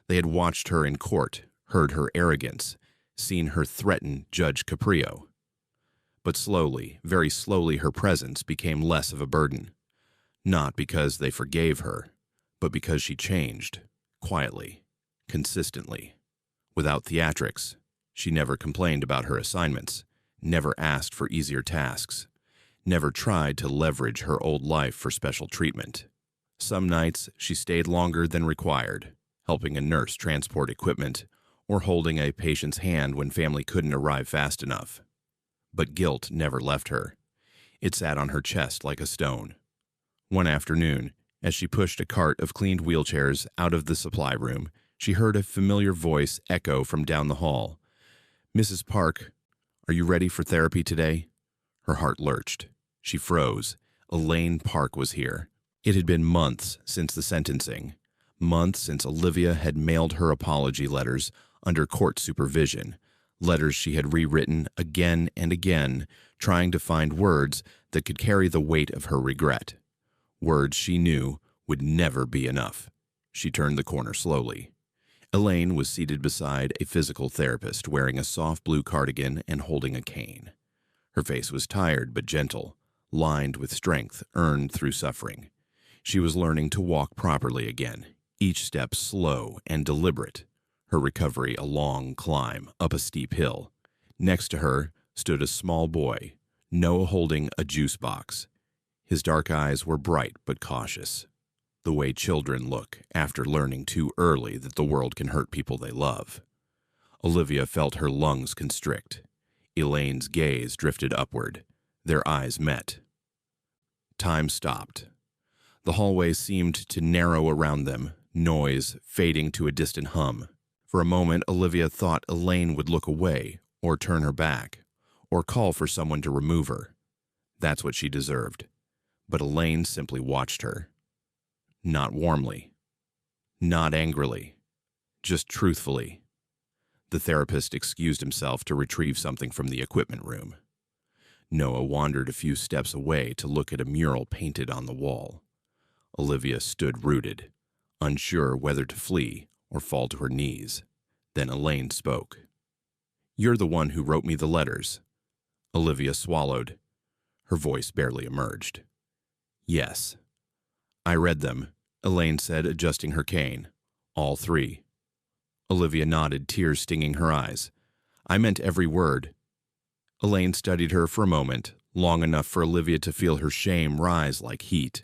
They had watched her in court, heard her arrogance, seen her threaten Judge Caprio. But slowly, very slowly, her presence became less of a burden. Not because they forgave her, but because she changed, quietly, consistently, without theatrics. She never complained about her assignments, never asked for easier tasks, never tried to leverage her old life for special treatment. Some nights she stayed longer than required, helping a nurse transport equipment or holding a patient's hand when family couldn't arrive fast enough. But guilt never left her. It sat on her chest like a stone. One afternoon, as she pushed a cart of cleaned wheelchairs out of the supply room, she heard a familiar voice echo from down the hall. "Mrs. Park, are you ready for therapy today?" Her heart lurched. She froze. Elaine Park was here. It had been months since the sentencing. Months since Olivia had mailed her apology letters under court supervision. Letters she had rewritten again and again, trying to find words that could carry the weight of her regret. Words she knew would never be enough. She turned the corner slowly. Elaine was seated beside a physical therapist wearing a soft blue cardigan and holding a cane. Her face was tired but gentle, lined with strength earned through suffering. She was learning to walk properly again, each step slow and deliberate. Her recovery a long climb up a steep hill. Next to her stood a small boy, Noah, holding a juice box. His dark eyes were bright but cautious, the way children look after learning too early that the world can hurt people they love. Olivia felt her lungs constrict. Elaine's gaze drifted upward. Their eyes met. Time stopped. The hallway seemed to narrow around them, noise fading to a distant hum. For a moment, Olivia thought Elaine would look away, or turn her back, or call for someone to remove her. That's what she deserved. But Elaine simply watched her. Not warmly. Not angrily. Just truthfully. The therapist excused himself to retrieve something from the equipment room. Noah wandered a few steps away to look at a mural painted on the wall. Olivia stood rooted, unsure whether to flee or fall to her knees. Then Elaine spoke. "You're the one who wrote me the letters." Olivia swallowed. Her voice barely emerged. "Yes." "I read them," Elaine said, adjusting her cane. "All 3. Olivia nodded, tears stinging her eyes. "I meant every word." Elaine studied her for a moment, long enough for Olivia to feel her shame rise like heat.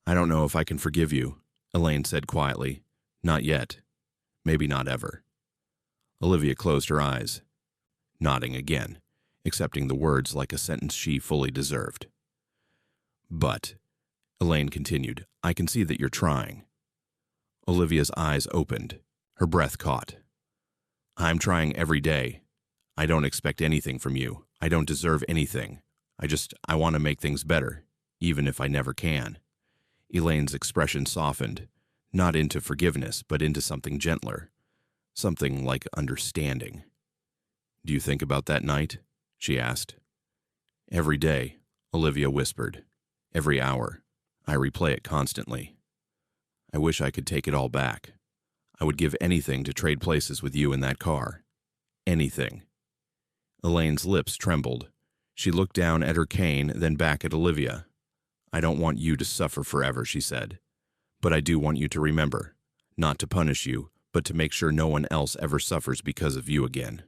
"I don't know if I can forgive you," Elaine said quietly. "Not yet. Maybe not ever." Olivia closed her eyes, nodding again, accepting the words like a sentence she fully deserved. "But," Elaine continued, "I can see that you're trying." Olivia's eyes opened. Her breath caught. "I'm trying every day. I don't expect anything from you. I don't deserve anything. I want to make things better, even if I never can." Elaine's expression softened, not into forgiveness, but into something gentler, something like understanding. "Do you think about that night?" she asked. "Every day," Olivia whispered. "Every hour. I replay it constantly. I wish I could take it all back. I would give anything to trade places with you in that car. Anything." Elaine's lips trembled. She looked down at her cane, then back at Olivia. "I don't want you to suffer forever," she said. "But I do want you to remember, not to punish you, but to make sure no one else ever suffers because of you again."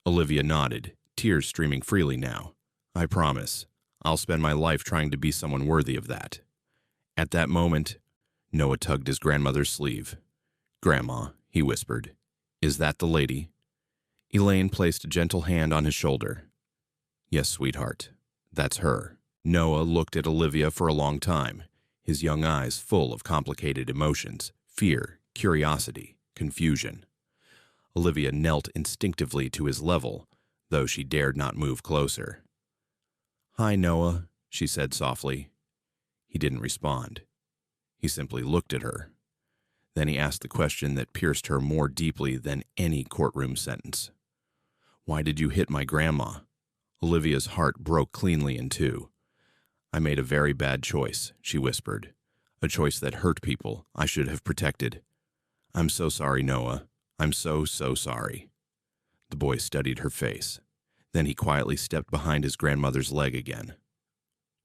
Olivia nodded, tears streaming freely now. "I promise. I'll spend my life trying to be someone worthy of that." At that moment, Noah tugged his grandmother's sleeve. "Grandma," he whispered, "is that the lady?" Elaine placed a gentle hand on his shoulder. "Yes, sweetheart, that's her." Noah looked at Olivia for a long time, his young eyes full of complicated emotions, fear, curiosity, confusion. Olivia knelt instinctively to his level, though she dared not move closer. "Hi, Noah," she said softly. He didn't respond. He simply looked at her. Then he asked the question that pierced her more deeply than any courtroom sentence. "Why did you hit my grandma?" Olivia's heart broke cleanly in two. "I made a very bad choice," she whispered. "A choice that hurt people I should have protected. I'm so sorry, Noah. I'm so sorry." The boy studied her face. Then he quietly stepped behind his grandmother's leg again.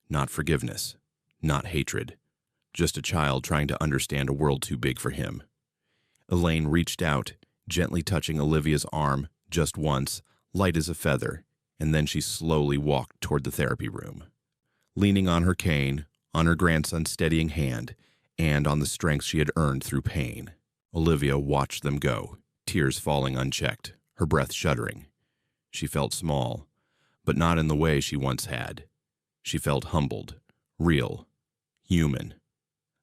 Not forgiveness, not hatred, just a child trying to understand a world too big for him. Elaine reached out, gently touching Olivia's arm just once, light as a feather, and then she slowly walked toward the therapy room. Leaning on her cane, on her grandson's steadying hand, and on the strength she had earned through pain, Olivia watched them go, tears falling unchecked, her breath shuddering. She felt small, but not in the way she once had. She felt humbled, real, human.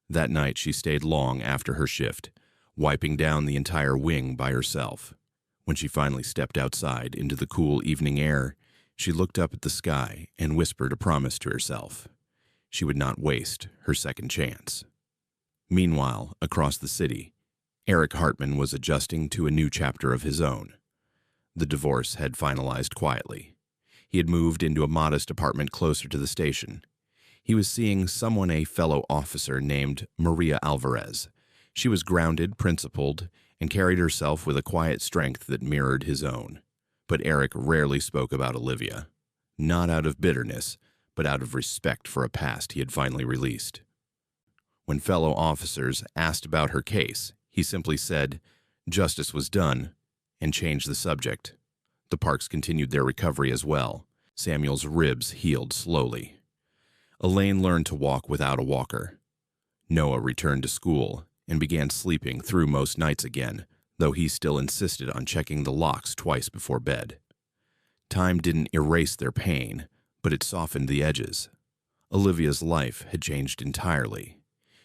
That night she stayed long after her shift, wiping down the entire wing by herself. When she finally stepped outside into the cool evening air, she looked up at the sky and whispered a promise to herself. She would not waste her second chance. Meanwhile, across the city, Eric Hartman was adjusting to a new chapter of his own. The divorce had finalized quietly. He had moved into a modest apartment closer to the station. He was seeing a fellow officer named Maria Alvarez. She was grounded, principled, and carried herself with a quiet strength that mirrored his own. But Eric rarely spoke about Olivia, not out of bitterness, but out of respect for a past he had finally released. When fellow officers asked about her case, he simply said, "Justice was done," and changed the subject. The Parks continued their recovery as well. Samuel's ribs healed slowly. Elaine learned to walk without a walker. Noah returned to school and began sleeping through most nights again, though he still insisted on checking the locks twice before bed. Time didn't erase their pain, but it softened the edges. Olivia's life had changed entirely.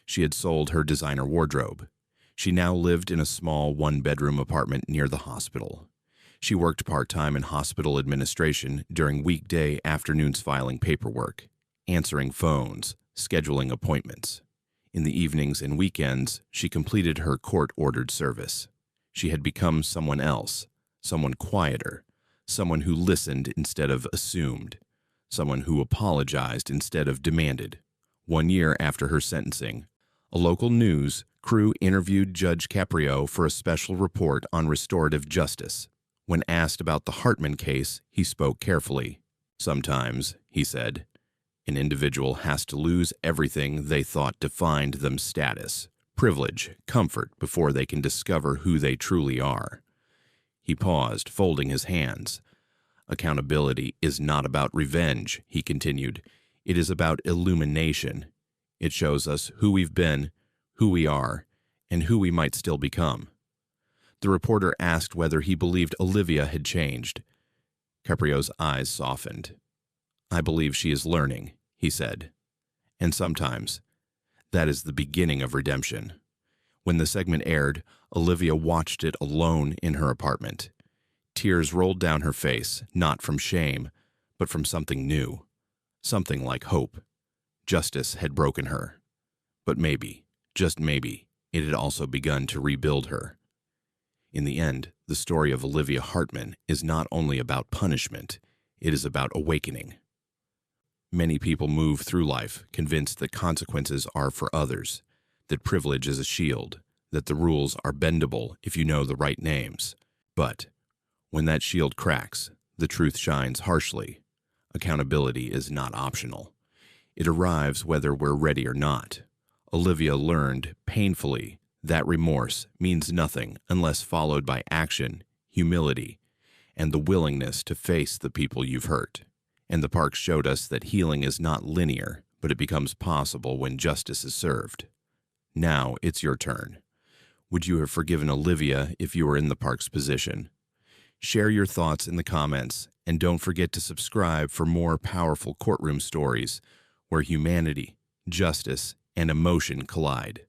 She had sold her designer wardrobe. She now lived in a small one-bedroom apartment near the hospital. She worked part-time in hospital administration during weekday afternoons filing paperwork, answering phones, scheduling appointments. In the evenings and weekends, she completed her court-ordered service. She had become someone else, someone quieter, someone who listened instead of assumed, someone who apologized instead of demanded. 1 year after her sentencing, a local news crew interviewed Judge Caprio for a special report on restorative justice. When asked about the Hartman case, he spoke carefully. "Sometimes," he said, "an individual has to lose everything they thought defined them: status, privilege, comfort, before they can discover who they truly are." He paused, folding his hands. "Accountability is not about revenge," he continued. "It is about illumination. It shows us who we've been, who we are, and who we might still become." The reporter asked whether he believed Olivia had changed. Caprio's eyes softened. "I believe she is learning," he said. "And sometimes that is the beginning of redemption." When the segment aired, Olivia watched it alone in her apartment. Tears rolled down her face, not from shame, but from something new, something like hope. Justice had broken her. But maybe, just maybe, it had also begun to rebuild her. In the end, the story of Olivia Hartman is not only about punishment, it is about awakening. Many people move through life convinced that consequences are for others, that privilege is a shield, that the rules are bendable if you know the right names. But when that shield cracks, the truth shines harshly. Accountability is not optional. It arrives whether we're ready or not. Olivia learned, painfully, that remorse means nothing unless followed by action, humility, and the willingness to face the people you've hurt. And the Parks showed us that healing is not linear, but it becomes possible when justice is served. Now it's your turn. Would you have forgiven Olivia if you were in the Parks' position? Share your thoughts in the comments, and don't forget to subscribe for more powerful courtroom stories where humanity, justice, and emotion collide.